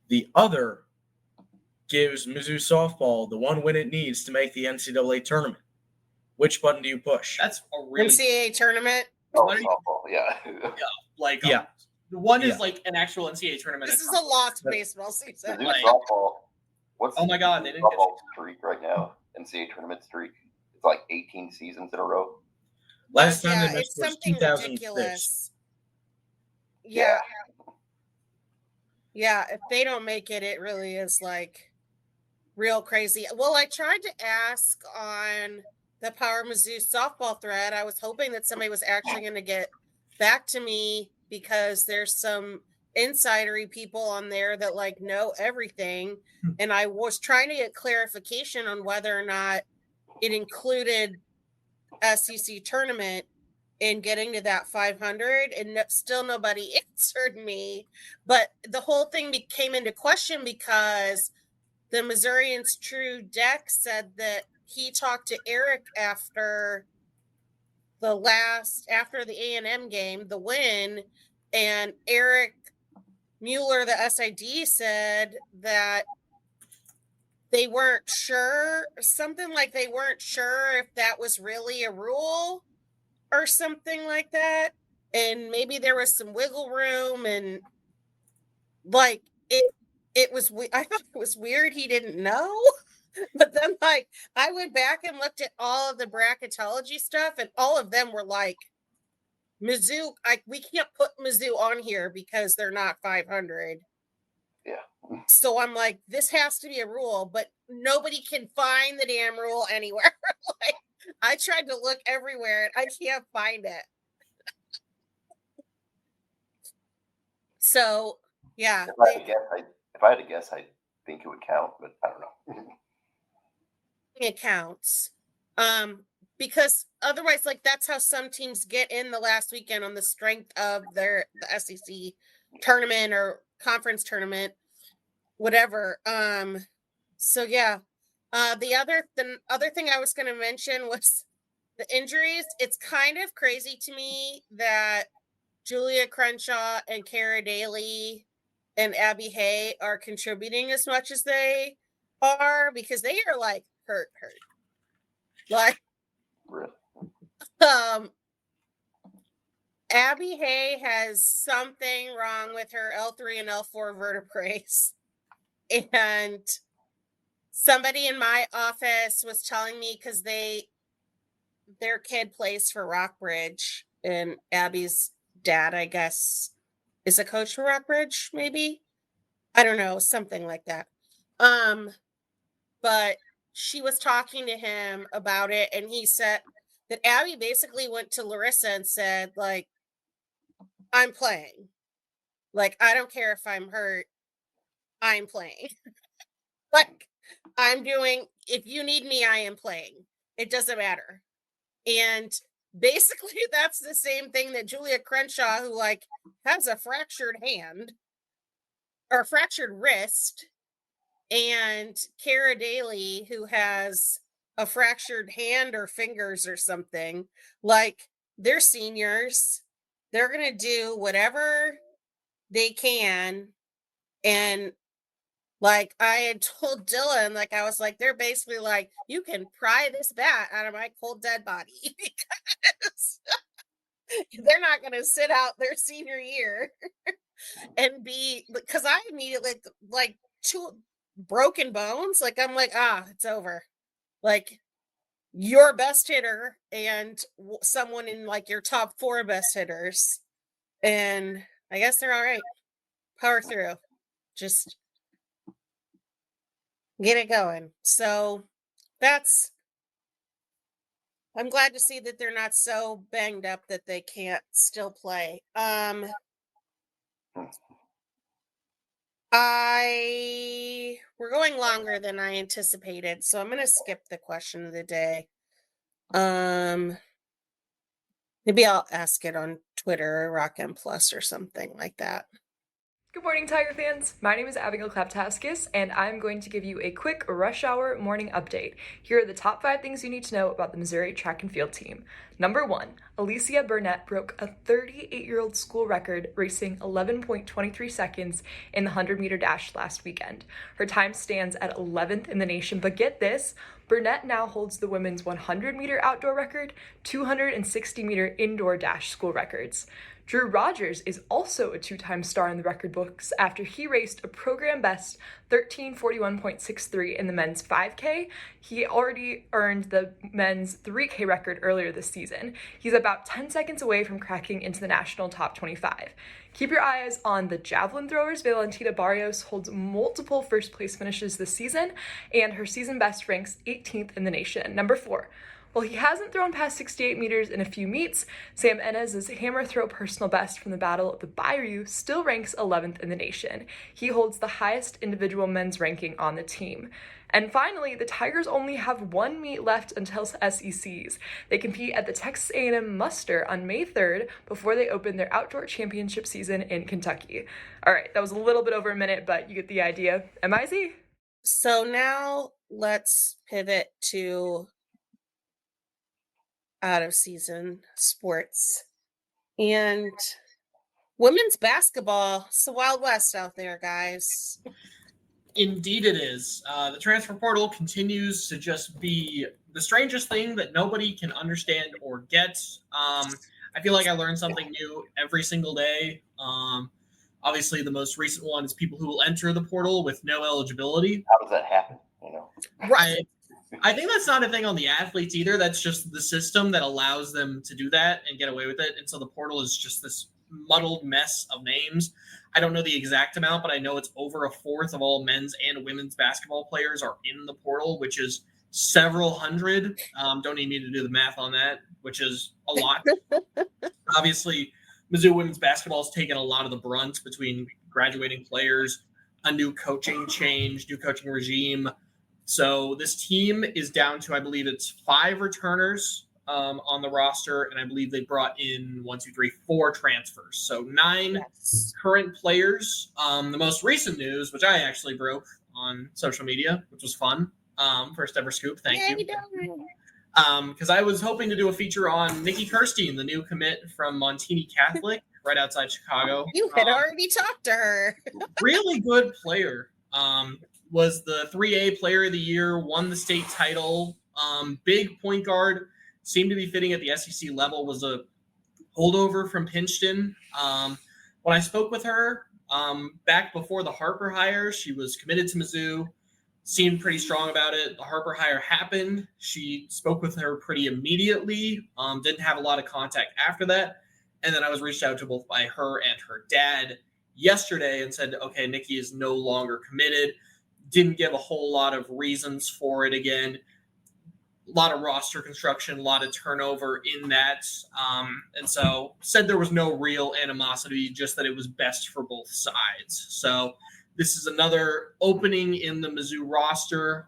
The other gives Mizzou softball the 1 win it needs to make the NCAA tournament. Which button do you push? That's a really NCAA tournament. Oh, softball, yeah. The one is like an actual NCAA tournament. This is a lost baseball season. Mizzou softball. What's Oh my God, they didn't get softball streak right now? NCAA tournament streak. It's like 18 seasons in a row. Last time Yeah, they missed it's was something 2006. ridiculous. Yeah. Yeah, if they don't make it, it really is like real crazy. Well, I tried to ask on the Power Mizzou softball thread. I was hoping that somebody was actually going to get back to me because there's some insidery people on there that like know everything. And I was trying to get clarification on whether or not it included SEC tournament in getting to that 500, and still nobody answered me. But the whole thing came into question because the Missourians' True Deck said that he talked to Eric after the A&M game, the win, and Eric Mueller, the SID, said that they weren't sure, something like they weren't sure if that was really a rule or something like that. And maybe there was some wiggle room, and like it was, I thought it was weird he didn't know. But then like I went back and looked at all of the bracketology stuff, and all of them were like Mizzou, we can't put Mizzou on here because they're not 500. Yeah. So I'm like, this has to be a rule, but nobody can find the damn rule anywhere. Like, I tried to look everywhere and I can't find it. So yeah. If I had to guess, I think it would count, but I don't know. It counts. Because otherwise, like, that's how some teams get in the last weekend on the strength of the SEC tournament or conference tournament, whatever. So yeah. The other thing I was going to mention was the injuries. It's kind of crazy to me that Julia Crenshaw and Cara Daly and Abby Hay are contributing as much as they are, because they are like hurt. Like, Really? Abby Hay has something wrong with her L3 and L4 vertebrae. And somebody in my office was telling me, because their kid plays for Rockbridge, and Abby's dad, I guess, is a coach for Rockbridge, maybe. I don't know, something like that. But she was talking to him about it, and he said that Abby basically went to Larissa and said, like, I'm playing. Like, I don't care if I'm hurt. I'm playing. Like, if you need me, I am playing. It doesn't matter. And basically that's the same thing that Julia Crenshaw, who like has a fractured hand or fractured wrist, and Cara Daly, who has a fractured hand or fingers or something, like, they're seniors. They're going to do whatever they can. And Like I had told Dylan, like I was like, they're basically like, you can pry this bat out of my cold dead body because they're not going to sit out their senior year and be, because I immediately like two broken bones. Like I'm like, it's over. Like your best hitter and someone in like your top 4 best hitters, and I guess they're all right. Power through. Just get it going. So I'm glad to see that they're not so banged up that they can't still play. We're going longer than I anticipated, so I'm going to skip the question of the day. Maybe I'll ask it on Twitter or Rock M Plus or something like that. Good morning, Tiger fans. My name is Abigail Klaptaskis, and I'm going to give you a quick rush hour morning update. Here are the top 5 things you need to know about the Missouri Track and Field team. Number 1, Alicia Burnett broke a 38-year-old school record, racing 11.23 seconds in the 100-meter dash last weekend. Her time stands at 11th in the nation, but get this, Burnett now holds the women's 100-meter outdoor record, 260-meter indoor dash school records. Drew Rogers is also a 2-time star in the record books after he raced a program best 13:41.63 in the men's 5K. He already earned the men's 3K record earlier this season. He's about 10 seconds away from cracking into the national top 25. Keep your eyes on the javelin throwers. Valentina Barrios holds multiple first place finishes this season, and her season best ranks 18th in the nation. Number 4. While he hasn't thrown past 68 meters in a few meets, Sam Enez's hammer throw personal best from the Battle of the Bayou still ranks 11th in the nation. He holds the highest individual men's ranking on the team. And finally, the Tigers only have 1 meet left until SECs. They compete at the Texas A&M Muster on May 3rd before they open their outdoor championship season in Kentucky. All right, that was a little bit over a minute, but you get the idea. MIZ. So now let's pivot to out of season sports and women's basketball. It's the Wild West out there, guys. Indeed it is. The transfer portal continues to just be the strangest thing that nobody can understand or get. I feel like I learn something new every single day. Obviously, the most recent one is people who will enter the portal with no eligibility. How does that happen? Right. I think that's not a thing on the athletes either. That's just the system that allows them to do that and get away with it. And so the portal is just this muddled mess of names. I don't know the exact amount, but I know it's over a fourth of all men's and women's basketball players are in the portal, which is several hundred. Don't need me to do the math on that, which is a lot. Obviously, Mizzou women's basketball has taken a lot of the brunt between graduating players, a new coaching change, new coaching regime. So this team is down to, I believe it's 5 returners on the roster, and I believe they brought in 4 transfers. So 9 current players. The most recent news, which I actually broke on social media, which was fun. First ever scoop. Thank you. Because I was hoping to do a feature on Nikki Kirstein, the new commit from Montini Catholic, right outside Chicago. You had already talked to her. Really good player. Was the 3A player of the year, won the state title, big point guard, seemed to be fitting at the SEC level, was a holdover from Princeton. When I spoke with her back before the Harper hire, she was committed to Mizzou, seemed pretty strong about it. The Harper hire happened. She spoke with her pretty immediately, didn't have a lot of contact after that. And then I was reached out to both by her and her dad yesterday and said, okay, Nikki is no longer committed. Didn't give a whole lot of reasons for it again. A lot of roster construction, a lot of turnover in that. And so said there was no real animosity, just that it was best for both sides. So this is another opening in the Mizzou roster.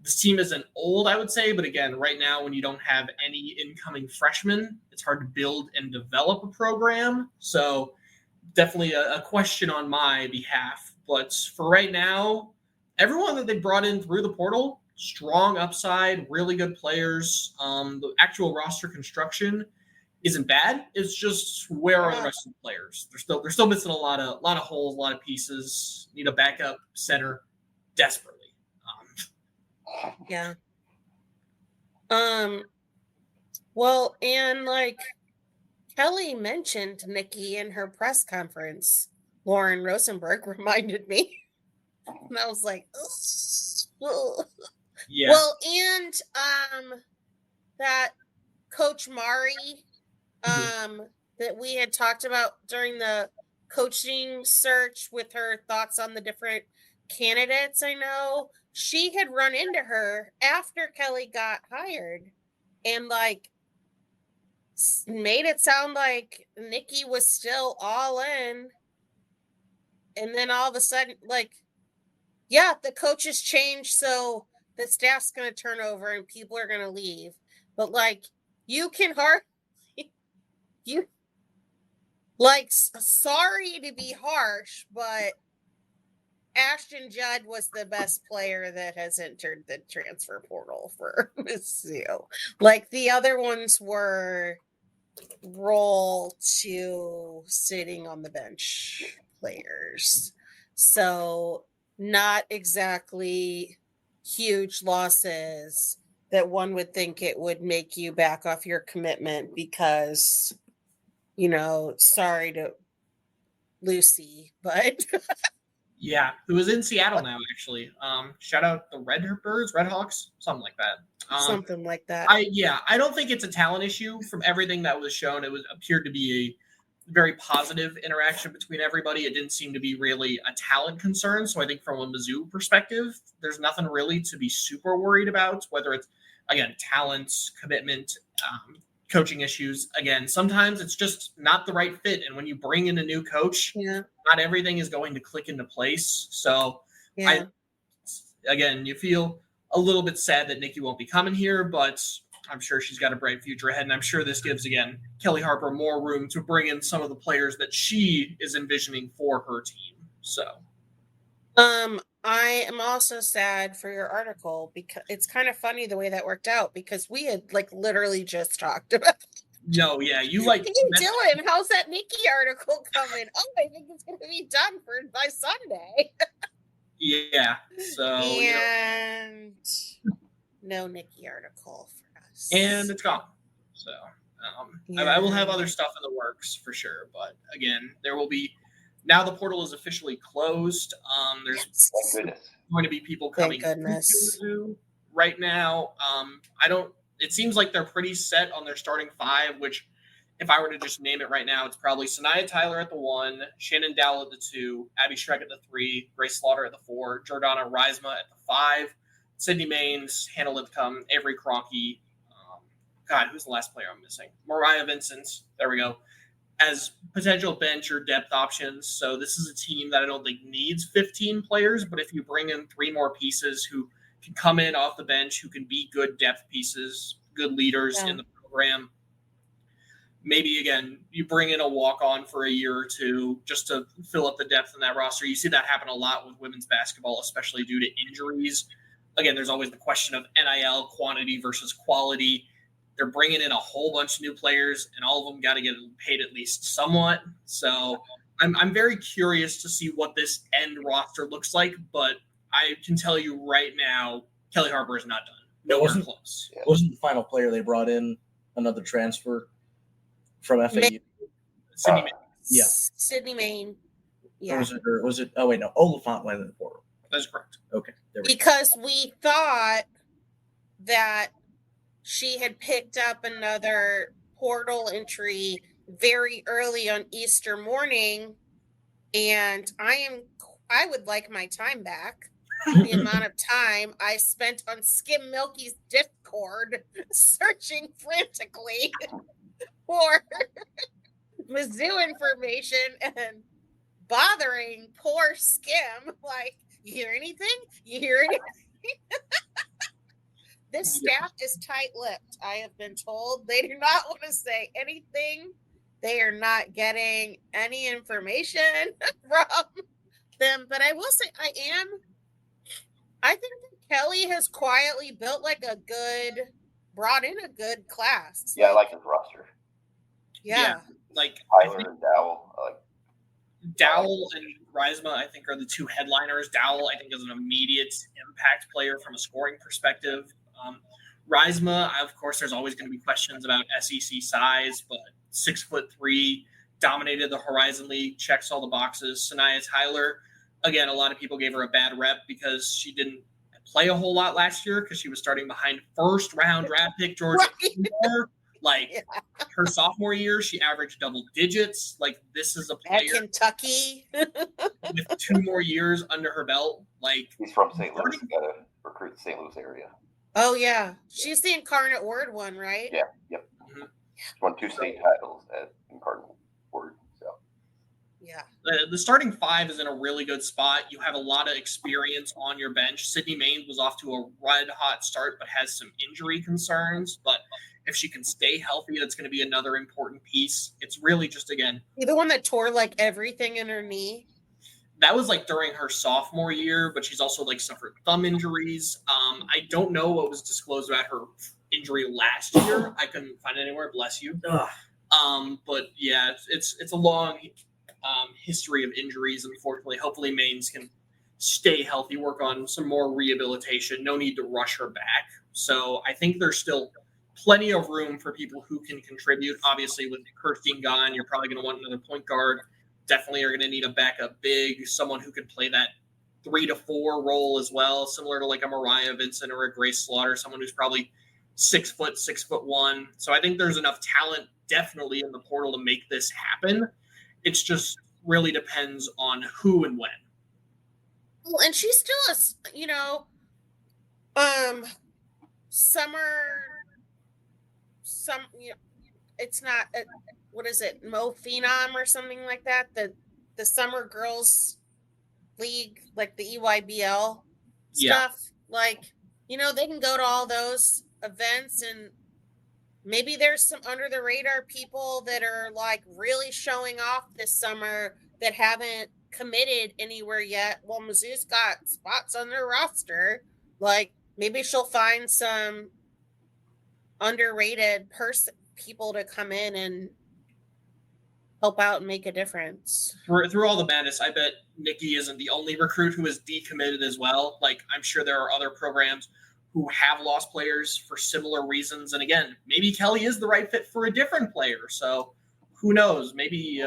This team isn't old, I would say, but again, right now when you don't have any incoming freshmen, it's hard to build and develop a program. So definitely a question on my behalf. But for right now, everyone that they brought in through the portal, strong upside, really good players. The actual roster construction isn't bad. It's just where are the rest of the players? They're still missing a lot of holes, a lot of pieces. Need a backup center desperately. Yeah. Well, and like Kelly mentioned Nikki in her press conference, Lauren Rosenberg reminded me. And I was like, ugh. Yeah. Well, and that Coach Mari that we had talked about during the coaching search with her thoughts on the different candidates, I know she had run into her after Kelly got hired and like made it sound like Nikki was still all in. And then all of a sudden, like, yeah, the coaches changed, so the staff's going to turn over and people are going to leave. But like, you can you like, sorry to be harsh, but Ashton Judd was the best player that has entered the transfer portal for Mizzou. Like the other ones were roll to sitting on the bench players. So not exactly huge losses that one would think it would make you back off your commitment because, you know, sorry to Lucy, but Yeah, who is in Seattle now, actually. Shout out the Redhawks, something like that. Something like that. I don't think it's a talent issue. From everything that was shown, it appeared to be a very positive interaction between everybody. It didn't seem to be really a talent concern. So I think from a Mizzou perspective, there's nothing really to be super worried about, whether it's, again, talent, commitment, coaching issues. Again, sometimes it's just not the right fit. And when you bring in a new coach, not everything is going to click into place. So you feel a little bit sad that Nikki won't be coming here, but I'm sure she's got a bright future ahead. And I'm sure this gives, again, Kelly Harper more room to bring in some of the players that she is envisioning for her team. So, I am also sad for your article because it's kind of funny the way that worked out because we had like literally just talked about it. No, yeah, you like. Hey, Dylan, how's that Nikki article coming? Oh, I think it's going to be done by Sunday. Yeah. So. And no Nikki article for us. And it's gone. So I will have other stuff in the works for sure. But again, there will be. Now the portal is officially closed. There's going to be people coming to Mizzou right now. It seems like they're pretty set on their starting five, which if I were to just name it right now, it's probably Sanaya Tyler at the 1, Shannon Dowell at the 2, Abby Schreck at the 3, Grace Slaughter at the 4, Jordana Reisma at the 5, Sydney Maines, Hannah Lipcomb, Avery Kroenke. Who's the last player I'm missing? Mariah Vincent. There we go. As potential bench or depth options. So this is a team that I don't think needs 15 players, but if you bring in 3 more pieces who can come in off the bench, who can be good depth pieces, good leaders in the program, maybe, again, you bring in a walk-on for a year or two just to fill up the depth in that roster. You see that happen a lot with women's basketball, especially due to injuries. Again, there's always the question of NIL quantity versus quality. They're bringing in a whole bunch of new players, and all of them got to get paid at least somewhat. So I'm very curious to see what this end roster looks like, but I can tell you right now, Kelly Harper is not done. Nowhere close. Wasn't the final player they brought in another transfer from FAU? Sydney Maine. Yeah. Sydney Maine. Yeah. Was it? Oh, wait, no. Oliphant went in the portal. That's correct. Okay. Because we thought that she had picked up another portal entry very early on Easter morning, and I would like my time back. The amount of time I spent on Skim Milky's Discord searching frantically for Mizzou information and bothering poor Skim. Like, you hear anything? You hear anything? This staff is tight-lipped. I have been told they do not want to say anything. They are not getting any information from them. But I will say I think that Kelly has quietly built brought in a good class. Yeah, I like his roster. Yeah. Like I Tyler think and Dowell. Dowell and Reisma, I think, are the two headliners. Dowell, I think, is an immediate impact player from a scoring perspective. Reisma, of course, there's always going to be questions about SEC size, but 6'3", dominated the Horizon League, checks all the boxes. Sanaya Tyler, again, a lot of people gave her a bad rep because she didn't play a whole lot last year because she was starting behind first-round draft pick Georgia. Right. Her sophomore year, she averaged double digits. Like, this is a At player Kentucky. with 2 more years under her belt. Like, He's from St. Louis. Got to recruit the St. Louis area. Oh, yeah. She's the Incarnate Word one, right? Yeah, yep. Mhm. She won 2 state titles at Incarnate Word. So Yeah. The starting 5 is in a really good spot. You have a lot of experience on your bench. Sydney Maines was off to a red-hot start, but has some injury concerns. But if she can stay healthy, that's going to be another important piece. It's really just, again, The one that tore like everything in her knee. that was like during her sophomore year, but she's also like suffered thumb injuries. I don't know what was disclosed about her injury last year. I couldn't find it anywhere. Bless you. But yeah, it's a long history of injuries. Unfortunately, hopefully Maines can stay healthy, work on some more rehabilitation. No need to rush her back. So I think there's still plenty of room for people who can contribute. Obviously, with Kirsten gone, you're probably going to want another point guard. Definitely are going to need a backup big, someone who can play that 3 to 4 role as well, similar to like a Mariah Vincent or a Grace Slaughter, someone who's probably 6'1". So I think there's enough talent definitely in the portal to make this happen. It's just really depends on who and when. Well, and she's still it's not what is it, Mo Phenom or something like that, the summer girls league, like the EYBL stuff. Like, they can go to all those events, and maybe there's some under the radar people that are like really showing off this summer that haven't committed anywhere yet. Well, Mizzou's got spots on their roster. Like, maybe she'll find some underrated people to come in and help out and make a difference. Through all the madness, I bet Nikki isn't the only recruit who is decommitted as well. Like, I'm sure there are other programs who have lost players for similar reasons. And again, maybe Kelly is the right fit for a different player. So who knows? Maybe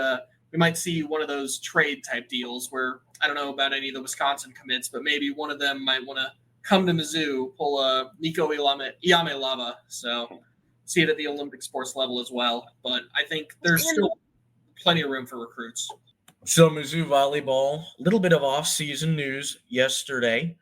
we might see one of those trade type deals where, I don't know about any of the Wisconsin commits, but maybe one of them might want to come to Mizzou, pull a Nico Iame Lava. So see it at the Olympic sports level as well. But I think there's still plenty of room for recruits. So Mizzou volleyball, a little bit of off-season news yesterday.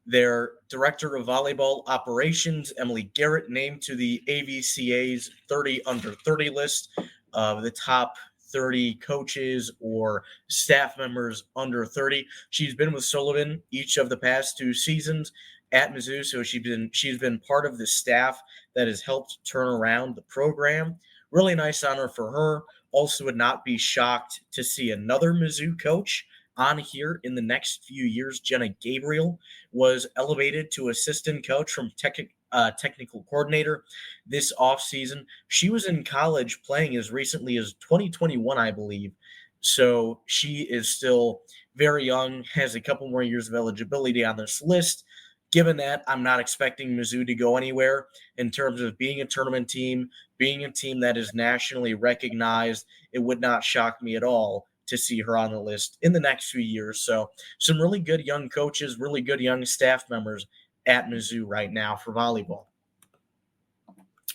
Their director of volleyball operations, Emily Garrett, named to the AVCA's 30 under 30 list of the top 30 coaches or staff members under 30. She's been with Sullivan each of the past 2 seasons at Mizzou, so she's been part of the staff that has helped turn around the program. Really nice honor for her. Also would not be shocked to see another Mizzou coach on here in the next few years. Jenna Gabriel was elevated to assistant coach from technical coordinator this offseason. She was in college playing as recently as 2021, I believe. So she is still very young, has a couple more years of eligibility on this list. Given that, I'm not expecting Mizzou to go anywhere in terms of being a tournament team, being a team that is nationally recognized. It would not shock me at all to see her on the list in the next few years. So some really good young coaches, really good young staff members at Mizzou right now for volleyball.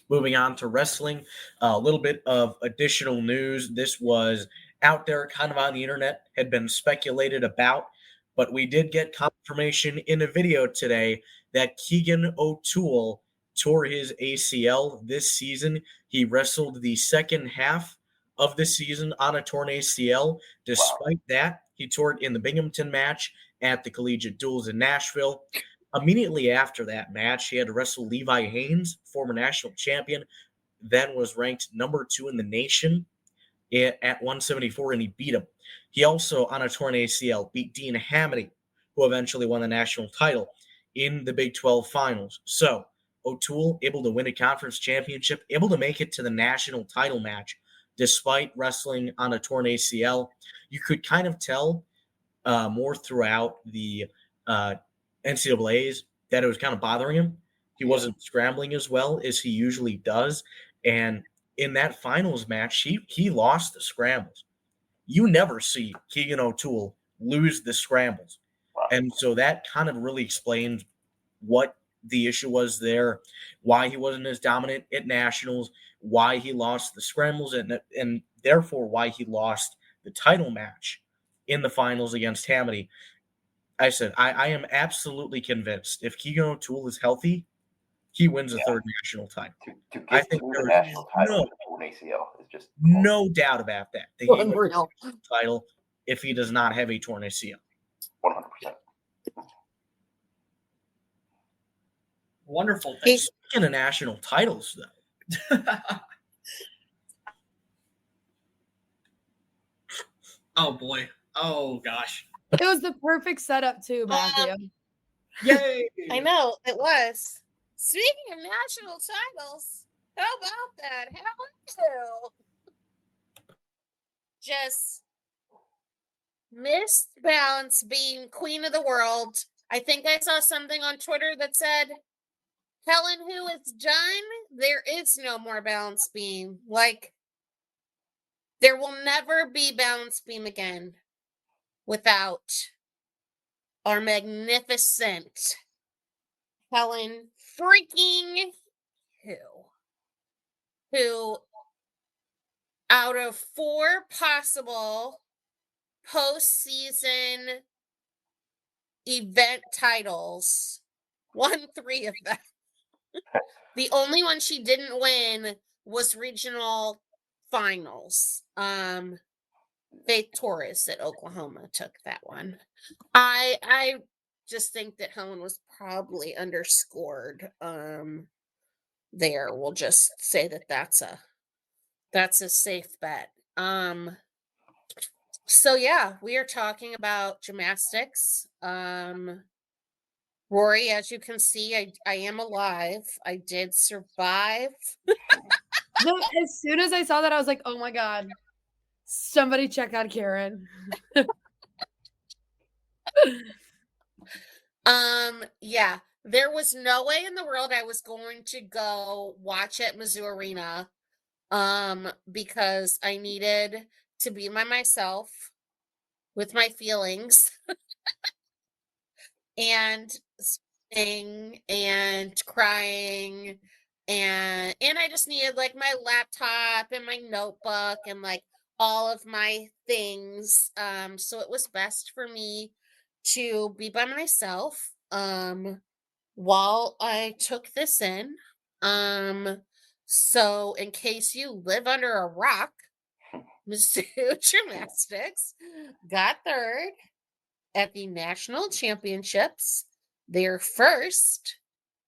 Moving on to wrestling, a little bit of additional news. This was out there kind of on the internet, had been speculated about, but we did get confirmation in a video today that Keegan O'Toole tore his ACL this season. He wrestled the second half of the season on a torn ACL. Despite that, he tore it in the Binghamton match at the Collegiate Duels in Nashville. Immediately after that match, he had to wrestle Levi Haynes, former national champion, then was ranked number 2 in the nation at 174, and he beat him. He also, on a torn ACL, beat Dean Hamady, who eventually won the national title in the Big 12 finals. So O'Toole able to win a conference championship, able to make it to the national title match despite wrestling on a torn ACL. You could kind of tell more throughout the NCAAs that it was kind of bothering him. He wasn't scrambling as well as he usually does. And in that finals match, he lost the scrambles. You never see Keegan O'Toole lose the scrambles. And so that kind of really explains what the issue was there, why he wasn't as dominant at nationals, why he lost the scrambles, and therefore why he lost the title match in the finals against Hamity. I said, I am absolutely convinced if Keegan O'Toole is healthy, he wins a third national title. To get I think through the there's national title with an ACL is just no doubt about that. He wins Unreal. the title if he does not have a torn ACL. 100%. Wonderful. Thanks. Speaking of national titles, though. Oh boy. Oh gosh. It was the perfect setup too, Matthew. Yay. I know it was. Speaking of national titles, how about that? How do? Just Miss Bounce being queen of the world. I think I saw something on Twitter that said, Helen, who is done, there is no more balance beam. Like, there will never be balance beam again without our magnificent Helen freaking who out of 4 possible postseason event titles, won 3 of them. The only one she didn't win was regional finals. Faith Torres at Oklahoma took that one. I just think that Helen was probably underscored there. We'll just say that that's a safe bet. So yeah, we are talking about gymnastics. Rory, as you can see, I am alive. I did survive. As soon as I saw that, I was like, oh my God, somebody check on Karen. Yeah, there was no way in the world I was going to go watch at Mizzou Arena, because I needed to be by myself with my feelings and sing and crying, and I just needed like my laptop and my notebook and like all of my things. So it was best for me to be by myself while I took this in. So in case you live under a rock, Mizzou Gymnastics got third at the national championships, their first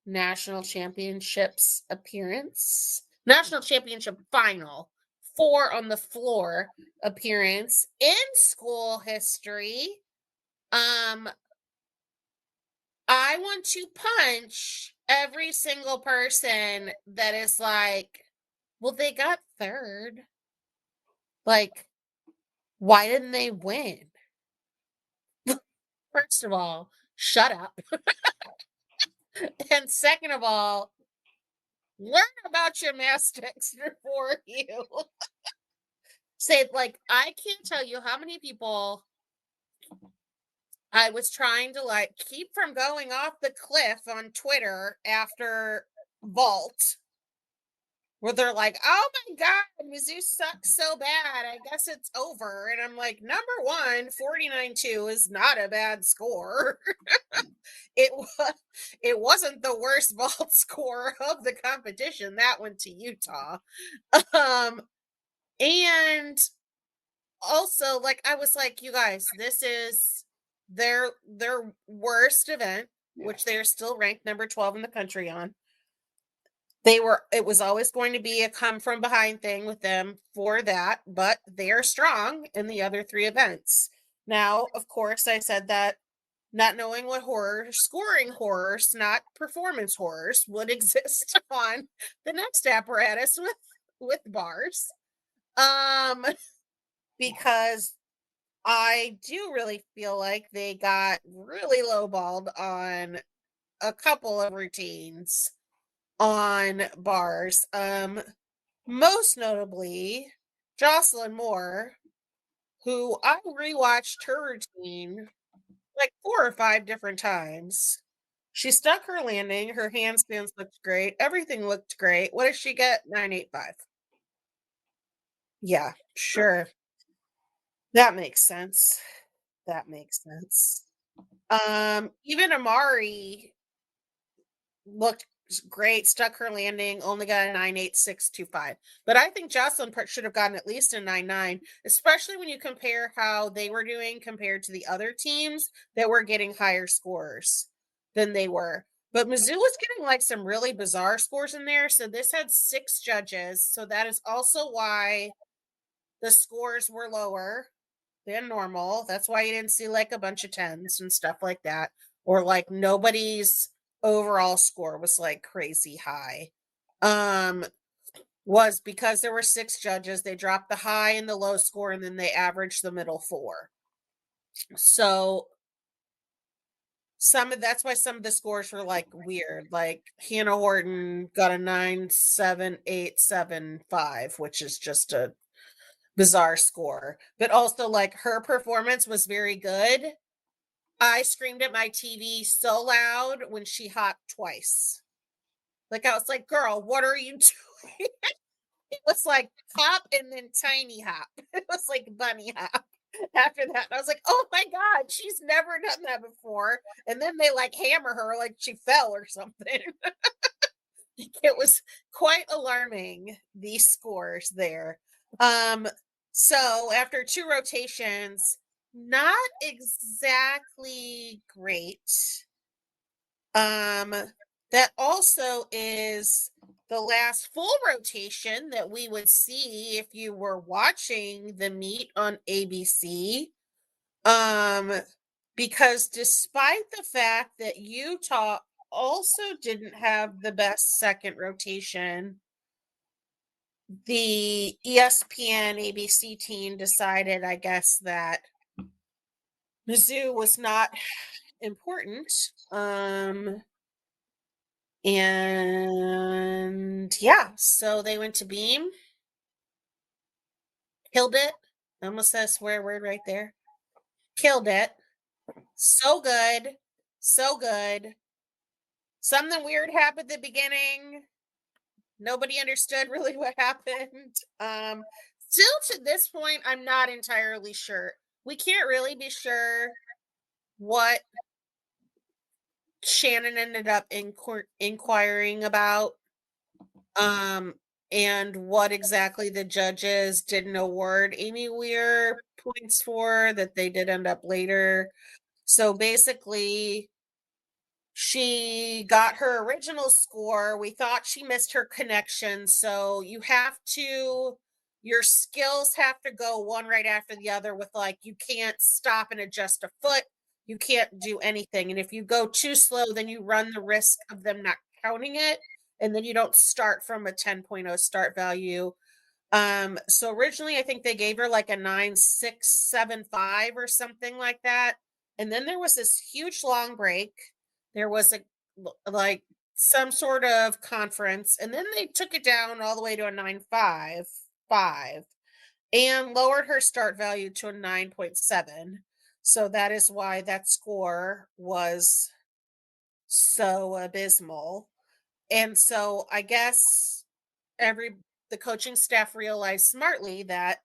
national championships appearance, national championship final, 4 on the floor appearance in school history. I want to punch every single person that is like, well, they got third. Like, why didn't they win? First of all, shut up. And second of all, learn about gymnastics before you say it. Like, I can't tell you how many people I was trying to like keep from going off the cliff on Twitter after vault, where they're like, oh my God, Mizzou sucks so bad, I guess it's over. And I'm like, number one, 49-2 is not a bad score. It wasn't the worst vault score of the competition. That went to Utah. And also, like, I was like, you guys, this is their worst event, which they are still ranked number 12 in the country on. It was always going to be a come from behind thing with them for that, but they are strong in the other 3 events. Now, of course, I said that not knowing what scoring horrors, not performance horrors, would exist on the next apparatus with bars. Because I do really feel like they got really lowballed on a couple of routines on bars. Most notably, Jocelyn Moore, who I rewatched her routine like 4 or 5 different times. She stuck her landing, her handstands looked great, everything looked great. What did she get? 985. Yeah, sure. That makes sense. That makes sense. Even Amari looked great, stuck her landing, only got a 98625. But I think Jocelyn should have gotten at least a 99, especially when you compare how they were doing compared to the other teams that were getting higher scores than they were. But Mizzou was getting like some really bizarre scores in there. So this had 6 judges. So that is also why the scores were lower than normal. That's why you didn't see like a bunch of 10s and stuff like that. Or like nobody's overall score was like crazy high. Was because there were 6 judges. They dropped the high and the low score, and then they averaged the middle 4. So that's why some of the scores were like weird. Like Hannah Horton got a 97875, which is just a bizarre score. But also like her performance was very good. I screamed at my TV so loud when she hopped twice. Like I was like, girl, what are you doing? It was like hop and then tiny hop. It was like bunny hop after that. I was like, oh my God, she's never done that before. And then they like hammer her like she fell or something. It was quite alarming, these scores there. So after 2 rotations, not exactly great. That also is the last full rotation that we would see if you were watching the meet on ABC. Because despite the fact that Utah also didn't have the best second rotation, the ESPN ABC team decided, I guess, that Mizzou was not important. And yeah, so they went to Beam, killed it. I almost said a swear word right there. Killed it. So good. So good. Something weird happened at the beginning. Nobody understood really what happened. Still to this point, I'm not entirely sure. We can't really be sure what Shannon ended up inquiring about. And what exactly the judges didn't award Amy Weir points for that they did end up later. So basically, she got her original score. We thought she missed her connection. So your skills have to go one right after the other with like, you can't stop and adjust a foot. You can't do anything. And if you go too slow, then you run the risk of them not counting it. And then you don't start from a 10.0 start value. So originally I think they gave her like a 9.675 or something like that. And then there was this huge long break. There was like some sort of conference, and then they took it down all the way to a 9.55 and lowered her start value to a 9.7. So that is why that score was so abysmal. And so I guess the coaching staff realized smartly that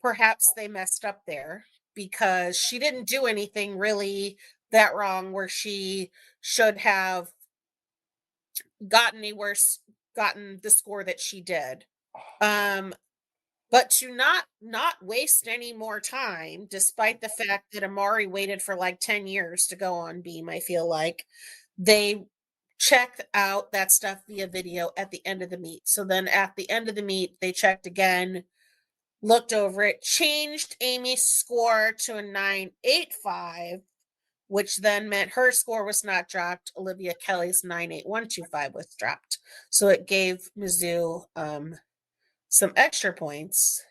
perhaps they messed up there because she didn't do anything really that wrong where she should have gotten the score that she did. But to not waste any more time, despite the fact that Amari waited for like 10 years to go on Beam, I feel like they checked out that stuff via video at the end of the meet. So then at the end of the meet, they checked again, looked over it, changed Amy's score to a 9.85, which then meant her score was not dropped. Olivia Kelly's 9.8125 was dropped. So it gave Mizzou some extra points,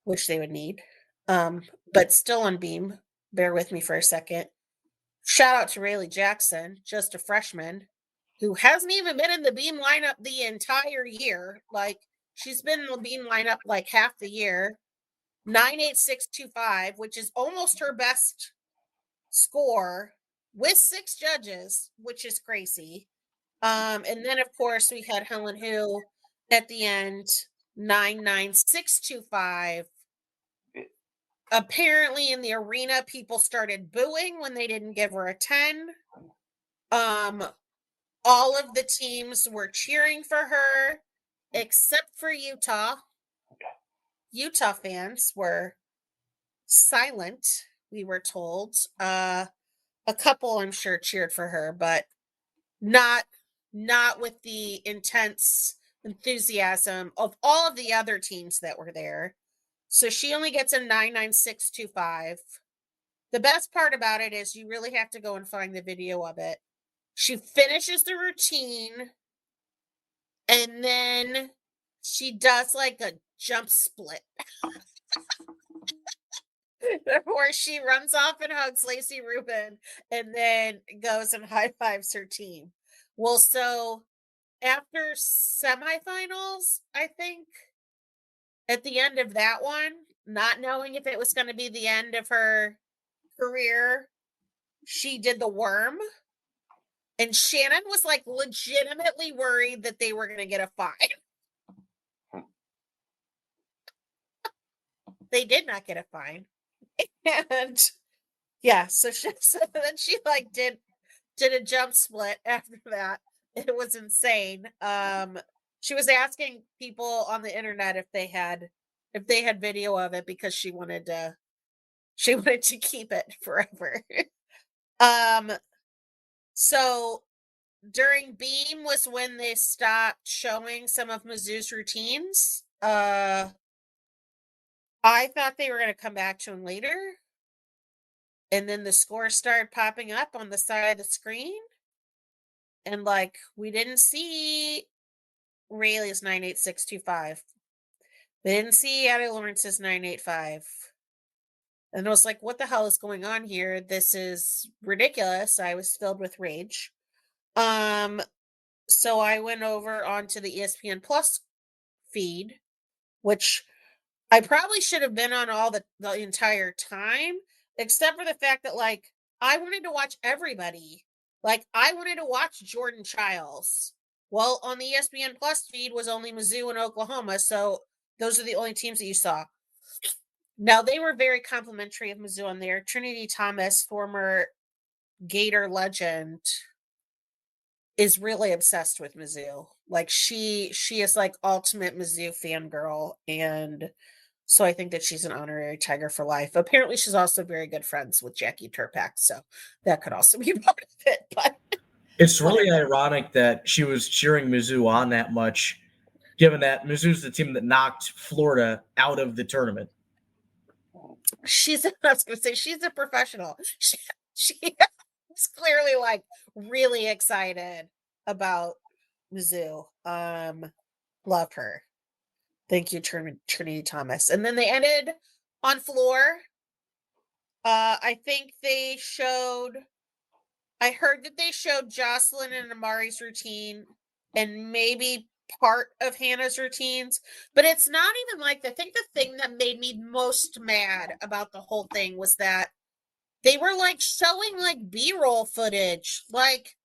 which they would need. But still on beam. Bear with me for a second. Shout out to Rayleigh Jackson, just a freshman, who hasn't even been in the beam lineup the entire year. Like, she's been in the beam lineup like half the year. 98625, which is almost her best score with 6 judges, which is crazy. And then of course we had Helen Hu at the end, 99625. Apparently in the arena, people started booing when they didn't give her a 10. All of the teams were cheering for her, except for Utah. Utah fans were silent, we were told. A couple, I'm sure, cheered for her, but not with the intense enthusiasm of all of the other teams that were there. So she only gets a 99625. The best part about it is you really have to go and find the video of it. She finishes the routine, and then she does like a jump split. Where she runs off and hugs Lacey Rubin and then goes and high fives her team. Well, so after semifinals, I think, at the end of that one, not knowing if it was going to be the end of her career, she did the worm. And Shannon was like legitimately worried that they were going to get a fine. They did not get a fine. And yeah, so then she like did a jump split after that. It was insane. She was asking people on the internet if they had video of it because she wanted to keep it forever. So during Beam was when they stopped showing some of Mizzou's routines. I thought they were going to come back to him later. And then the scores started popping up on the side of the screen. And like, we didn't see Rayleigh's 98625. We didn't see Addie Lawrence's 985. And I was like, what the hell is going on here? This is ridiculous. I was filled with rage. So I went over onto the ESPN Plus feed, which I probably should have been on all the entire time, except for the fact that, like, I wanted to watch everybody. Like, I wanted to watch Jordan Childs. Well, on the ESPN Plus feed was only Mizzou and Oklahoma, so those are the only teams that you saw. Now, they were very complimentary of Mizzou on there. Trinity Thomas, former Gator legend, is really obsessed with Mizzou. Like, she is like ultimate Mizzou fangirl, and so I think that she's an honorary Tiger for life. Apparently, she's also very good friends with Jackie Turpak, so that could also be part of it. But it's really ironic that she was cheering Mizzou on that much, given that Mizzou's the team that knocked Florida out of the tournament. I was going to say, she's a professional. She is clearly like really excited about Mizzou. Love her. Thank you, Trinity Thomas. And then they ended on floor. I think I heard that they showed Jocelyn and Amari's routine and maybe part of Hannah's routines, but it's not even like, I think the thing that made me most mad about the whole thing was that they were like showing like B-roll footage, like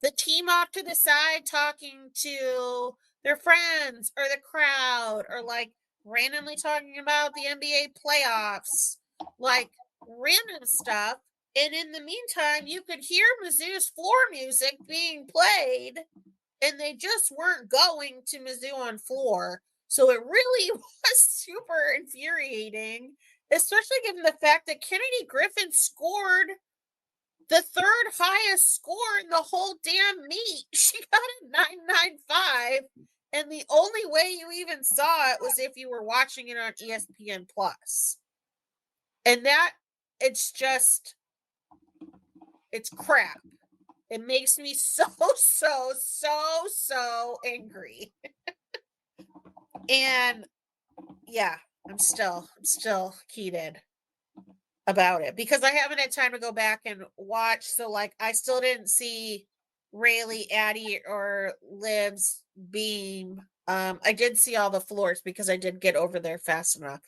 the team off to the side talking to their friends or the crowd, or like randomly talking about the NBA playoffs, like random stuff. And in the meantime, you could hear Mizzou's floor music being played, and they just weren't going to Mizzou on floor. So it really was super infuriating, especially given the fact that Kennedy Griffin scored the third highest score in the whole damn meet. She got a 995, and the only way you even saw it was if you were watching it on ESPN Plus. And that, it's crap. It makes me so angry. And yeah, I'm still heated about it because I haven't had time to go back and watch. So like I still didn't see Rayleigh, Addie, or Liv's beam. I did see all the floors because I did get over there fast enough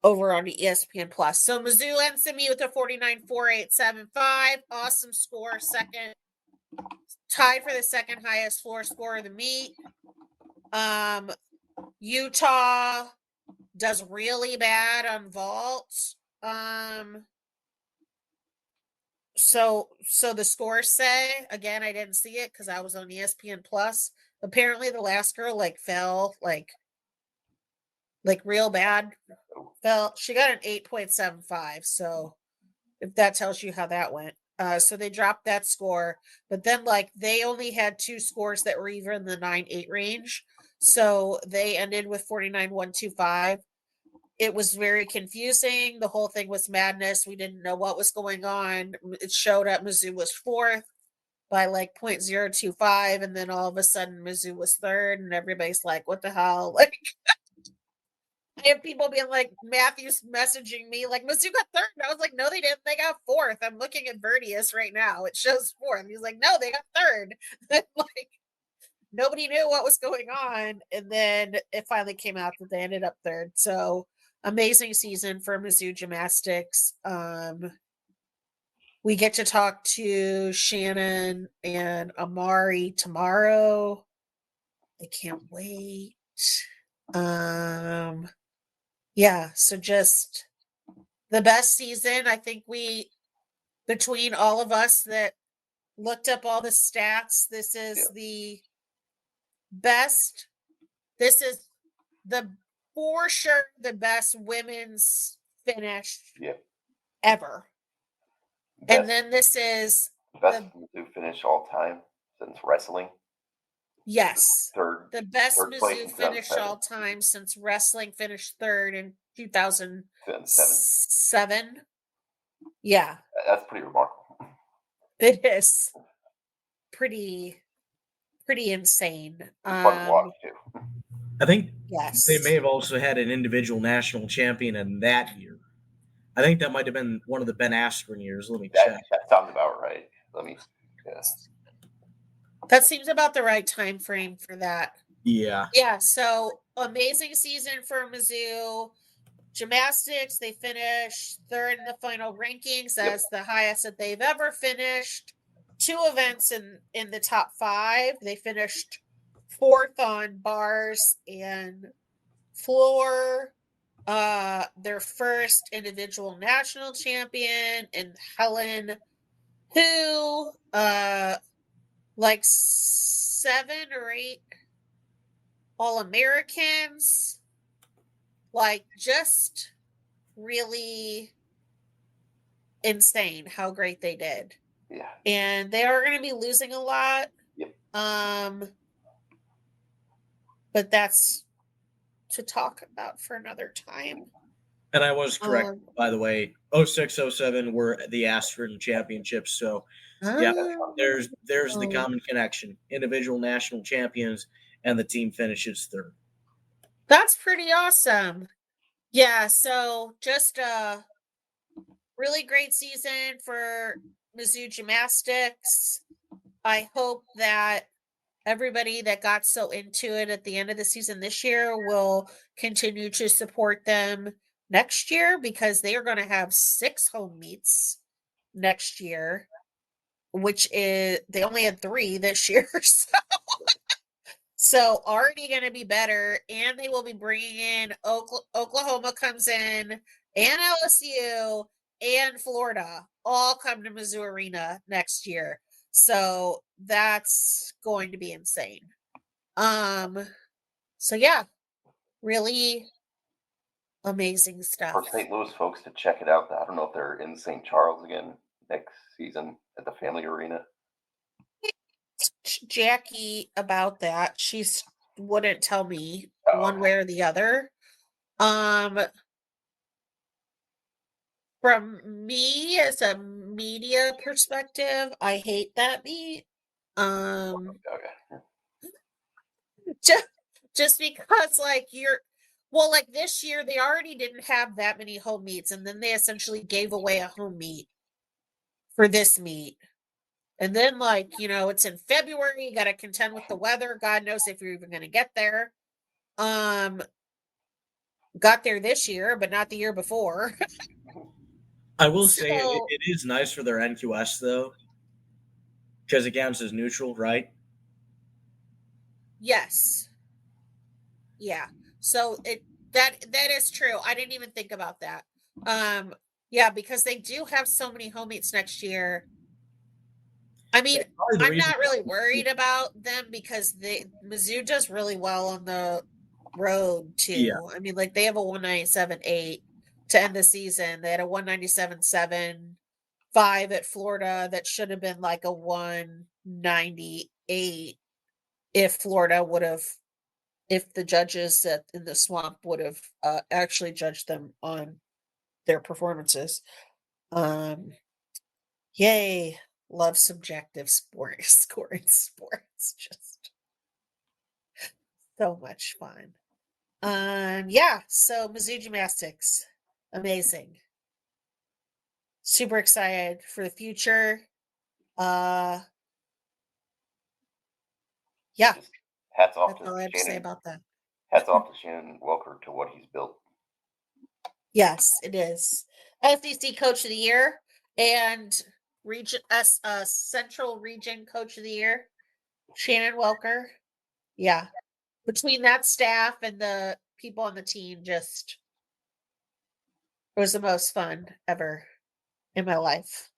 over on the ESPN Plus. So Mizzou ends the meet with a 49.4875. Awesome score. Second, tied for the second highest floor score of the meet. Utah does really bad on vault. So the scores say, again, I didn't see it because I was on ESPN Plus. Apparently the last girl like fell like real bad. Fell. She got an 8.75. So if that tells you how that went. So they dropped that score, but then like they only had two scores that were even in the 9-8 range. So they ended with 49.125. It was very confusing. The whole thing was madness. We didn't know what was going on. It showed up Mizzou was fourth by like 0.025, and then all of a sudden Mizzou was third, and everybody's like, what the hell? Like, I have people being like, Matthew's messaging me like, Mizzou got third. And I was like, no, they didn't. They got fourth. I'm looking at Verdius right now. It shows fourth. He's like, no, they got third. Like, nobody knew what was going on. And then it finally came out that they ended up third. So amazing season for Mizzou Gymnastics. We get to talk to Shannon and Amari tomorrow. I can't wait. Yeah, so just the best season. I think between all of us that looked up all the stats, this is the best. This is for sure the best women's finish ever. Best, and then this is best Mizzou finish all time since wrestling. Yes. Third. The best third place Mizzou in finish 2007. all time since wrestling finished third in 2007. Yeah, That's pretty remarkable. it is pretty insane. Fun to watch too. I think Yes. they may have also had an individual national champion in that year. I think that might have been one of the Ben Askren years. Let me check. That sounds about right. Let me. That seems about the right time frame for that. Yeah. Yeah, so amazing season for Mizzou. Gymnastics, they finished third in the final rankings. That's the highest that they've ever finished. 2 events in the top 5. They finished fourth on bars and floor. Their first individual national champion, and Helen, who like 7 or 8 All-Americans, like just really insane how great they did. Yeah. And they are going to be losing a lot. Yep. But that's to talk about for another time. And I was correct, by the way. 06-07 were the Askren championships. So, yeah, there's the common connection. Individual national champions, and the team finishes third. That's pretty awesome. Yeah, so just a really great season for Mizzou Gymnastics. I hope that everybody that got so into it at the end of the season this year will continue to support them next year, because they are going to have 6 home meets next year, which is, they only had 3 this year. So already going to be better. And they will be bringing in Oklahoma comes in, and LSU and Florida all come to Mizzou Arena next year. So that's going to be insane. So yeah, really amazing stuff. For St. Louis folks to check it out, I don't know if they're in St. Charles again next season at the Family Arena. Jackie about that. She wouldn't tell me one way or the other. From me as a media perspective, I hate that meet. Okay. just because like like this year they already didn't have that many home meets, and then they essentially gave away a home meet for this meet. And then like, it's in February, you got to contend with the weather. God knows if you're even going to get there. Got there this year, but not the year before. I will say it is nice for their NQS though, because it counts as neutral, right? Yes. Yeah. So that is true. I didn't even think about that. Yeah, because they do have so many home meets next year. I mean, I'm not really worried about them because Mizzou does really well on the road too. Yeah. I mean, like they have a 197.8 to end the season. They had a 197.7 5 at Florida that should have been like a 198 if the judges in the swamp would have actually judged them on their performances. Yay, love subjective scoring sports, just so much fun. Yeah, so Mizzou gymnastics, amazing. Super excited for the future. Yeah. Hats off That's all I have to say about that. Hats off to Shannon Walker to what he's built. Yes, it is. SEC Coach of the Year and Central Region Coach of the Year, Shannon Walker. Yeah. Between that staff and the people on the team, it was the most fun ever in my life.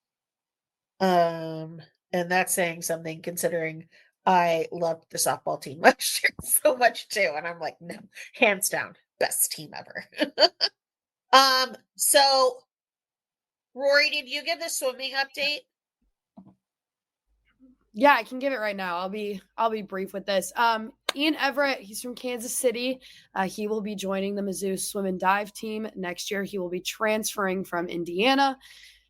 And that's saying something considering I loved the softball team last year so much too. And I'm like, no, hands down, best team ever. So Rory, did you give the swimming update? Yeah, I can give it right now. I'll be brief with this. Ian Everett, he's from Kansas City. He will be joining the Mizzou swim and dive team next year. He will be transferring from Indiana.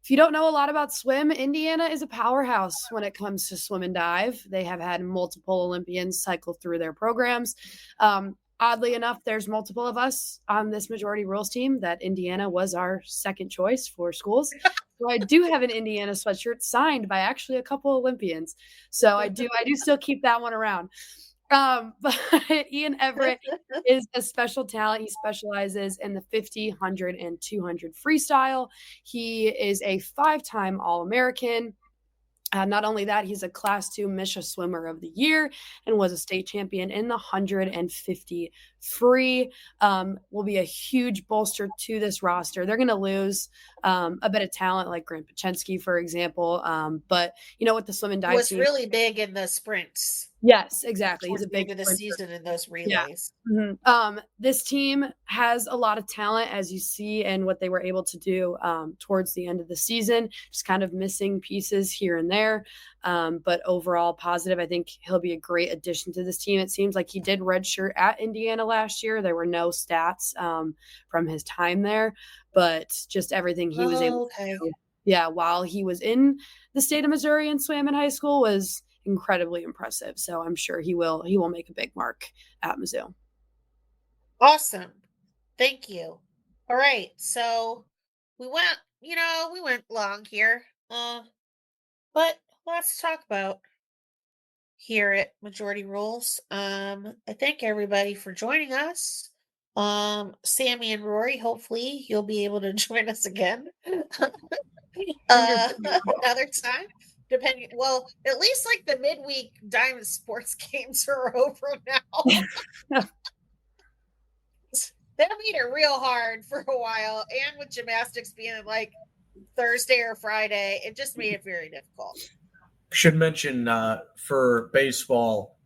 If you don't know a lot about swim, Indiana is a powerhouse when it comes to swim and dive. They have had multiple Olympians cycle through their programs. Oddly enough, there's multiple of us on this majority rules team that Indiana was our second choice for schools. So I do have an Indiana sweatshirt signed by actually a couple Olympians. So I do still keep that one around. But Ian Everett is a special talent. He specializes in the 50, 100, and 200 freestyle. He is a 5-time All-American. Not only that, he's a Class II Misha Swimmer of the Year and was a state champion in the 150 free. Will be a huge bolster to this roster. They're going to lose a bit of talent like Grant Pachensky, for example. But, with the swim and dive was team, really big in the sprints. Yes, exactly. He's a big of the season in those relays. Yeah. Mm-hmm. This team has a lot of talent, as you see, and what they were able to do towards the end of the season. Just kind of missing pieces here and there, but overall positive. I think he'll be a great addition to this team. It seems like he did redshirt at Indiana last year. There were no stats from his time there, but just everything he was able to do. Yeah, while he was in the state of Missouri and swam in high school was incredibly impressive. So I'm sure he will make a big mark at Mizzou. Awesome. Thank you. All right. So we went long here. But let's talk about here at Majority Rules. I thank everybody for joining us. Sammy and Rory, hopefully you'll be able to join us again. Another time. At least like the midweek Diamond Sports games are over now. That made it real hard for a while, and with gymnastics being like Thursday or Friday, it just made it very difficult. Should mention for baseball,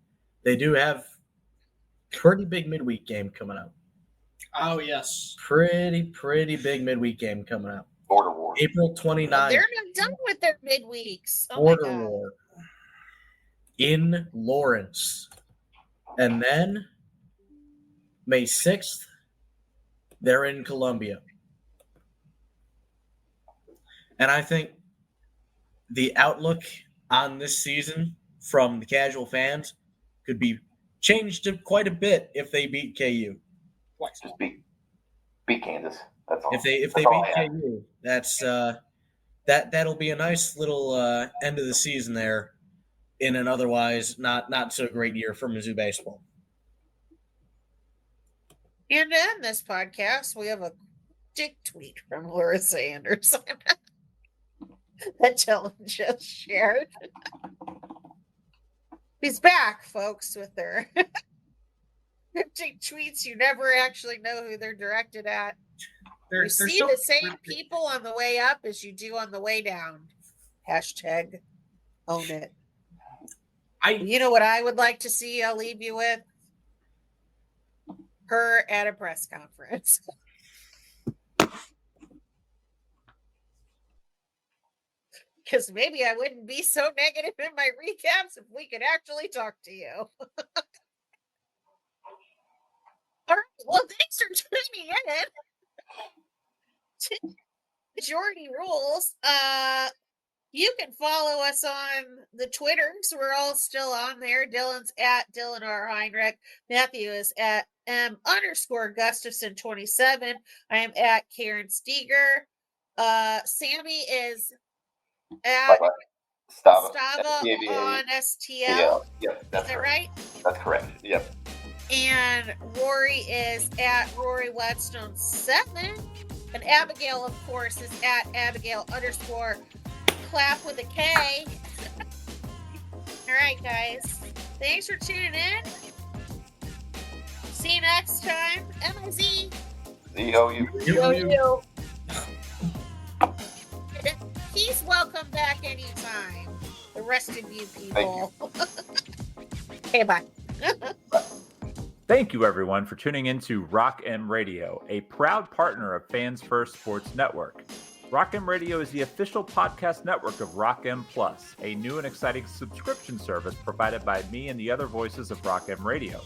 they do have pretty big midweek game coming up. Oh yes, pretty big midweek game coming up. Border War. April 29th. They're not done with their midweeks. Border War in Lawrence. And then May 6th, they're in Columbia. And I think the outlook on this season from the casual fans could be changed quite a bit if they beat KU. Twice. Just beat Kansas. That's all. If they That's all beat I have. KU, that'll be a nice little end of the season there in an otherwise not so great year for Mizzou baseball. And to end this podcast, we have a dick tweet from Larissa Anderson that Dylan just shared. He's back, folks, with their dick tweets. You never actually know who they're directed at. You see the same people on the way up as you do on the way down. Hashtag own it. You know what I would like to see? I'll leave you with her at a press conference. Because maybe I wouldn't be so negative in my recaps if we could actually talk to you. All right. Well, thanks for tuning in. Majority Rules. You can follow us on the Twitters. We're all still on there. Dylan's at Dylan R. Heinrich. Matthew is at M_Gustafson27. I am at Karen Steger. Sammy is at Stava on STL. Yep, that's is that right. right? That's correct. Yep. And Rory is at Rory Whetstone 7. And Abigail, of course, is at Abigail_clap with a K. All right, guys. Thanks for tuning in. See you next time. MIZ. ZOU. He's welcome back anytime. The rest of you people. Okay, bye. Thank you, everyone, for tuning in to Rock M Radio, a proud partner of Fans First Sports Network. Rock M Radio is the official podcast network of Rock M Plus, a new and exciting subscription service provided by me and the other voices of Rock M Radio.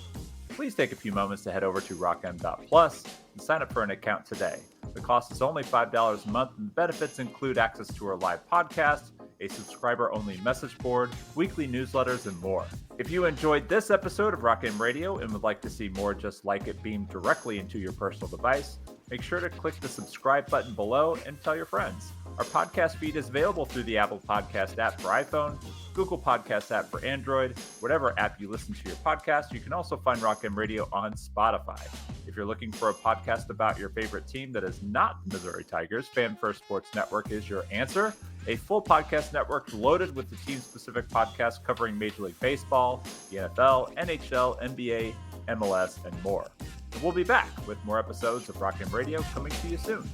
Please take a few moments to head over to rockm.plus and sign up for an account today. The cost is only $5 a month, and the benefits include access to our live podcast, a subscriber-only message board, weekly newsletters, and more. If you enjoyed this episode of Rock M Radio and would like to see more just like it beamed directly into your personal device, make sure to click the subscribe button below and tell your friends. Our podcast feed is available through the Apple Podcast app for iPhone, Google Podcast app for Android, whatever app you listen to your podcast. You can also find Rock M Radio on Spotify. If you're looking for a podcast about your favorite team that is not the Missouri Tigers, Fan First Sports Network is your answer. A full podcast network loaded with the team-specific podcasts covering Major League Baseball, the NFL, NHL, NBA, MLS, and more. And we'll be back with more episodes of Rock M Radio coming to you soon.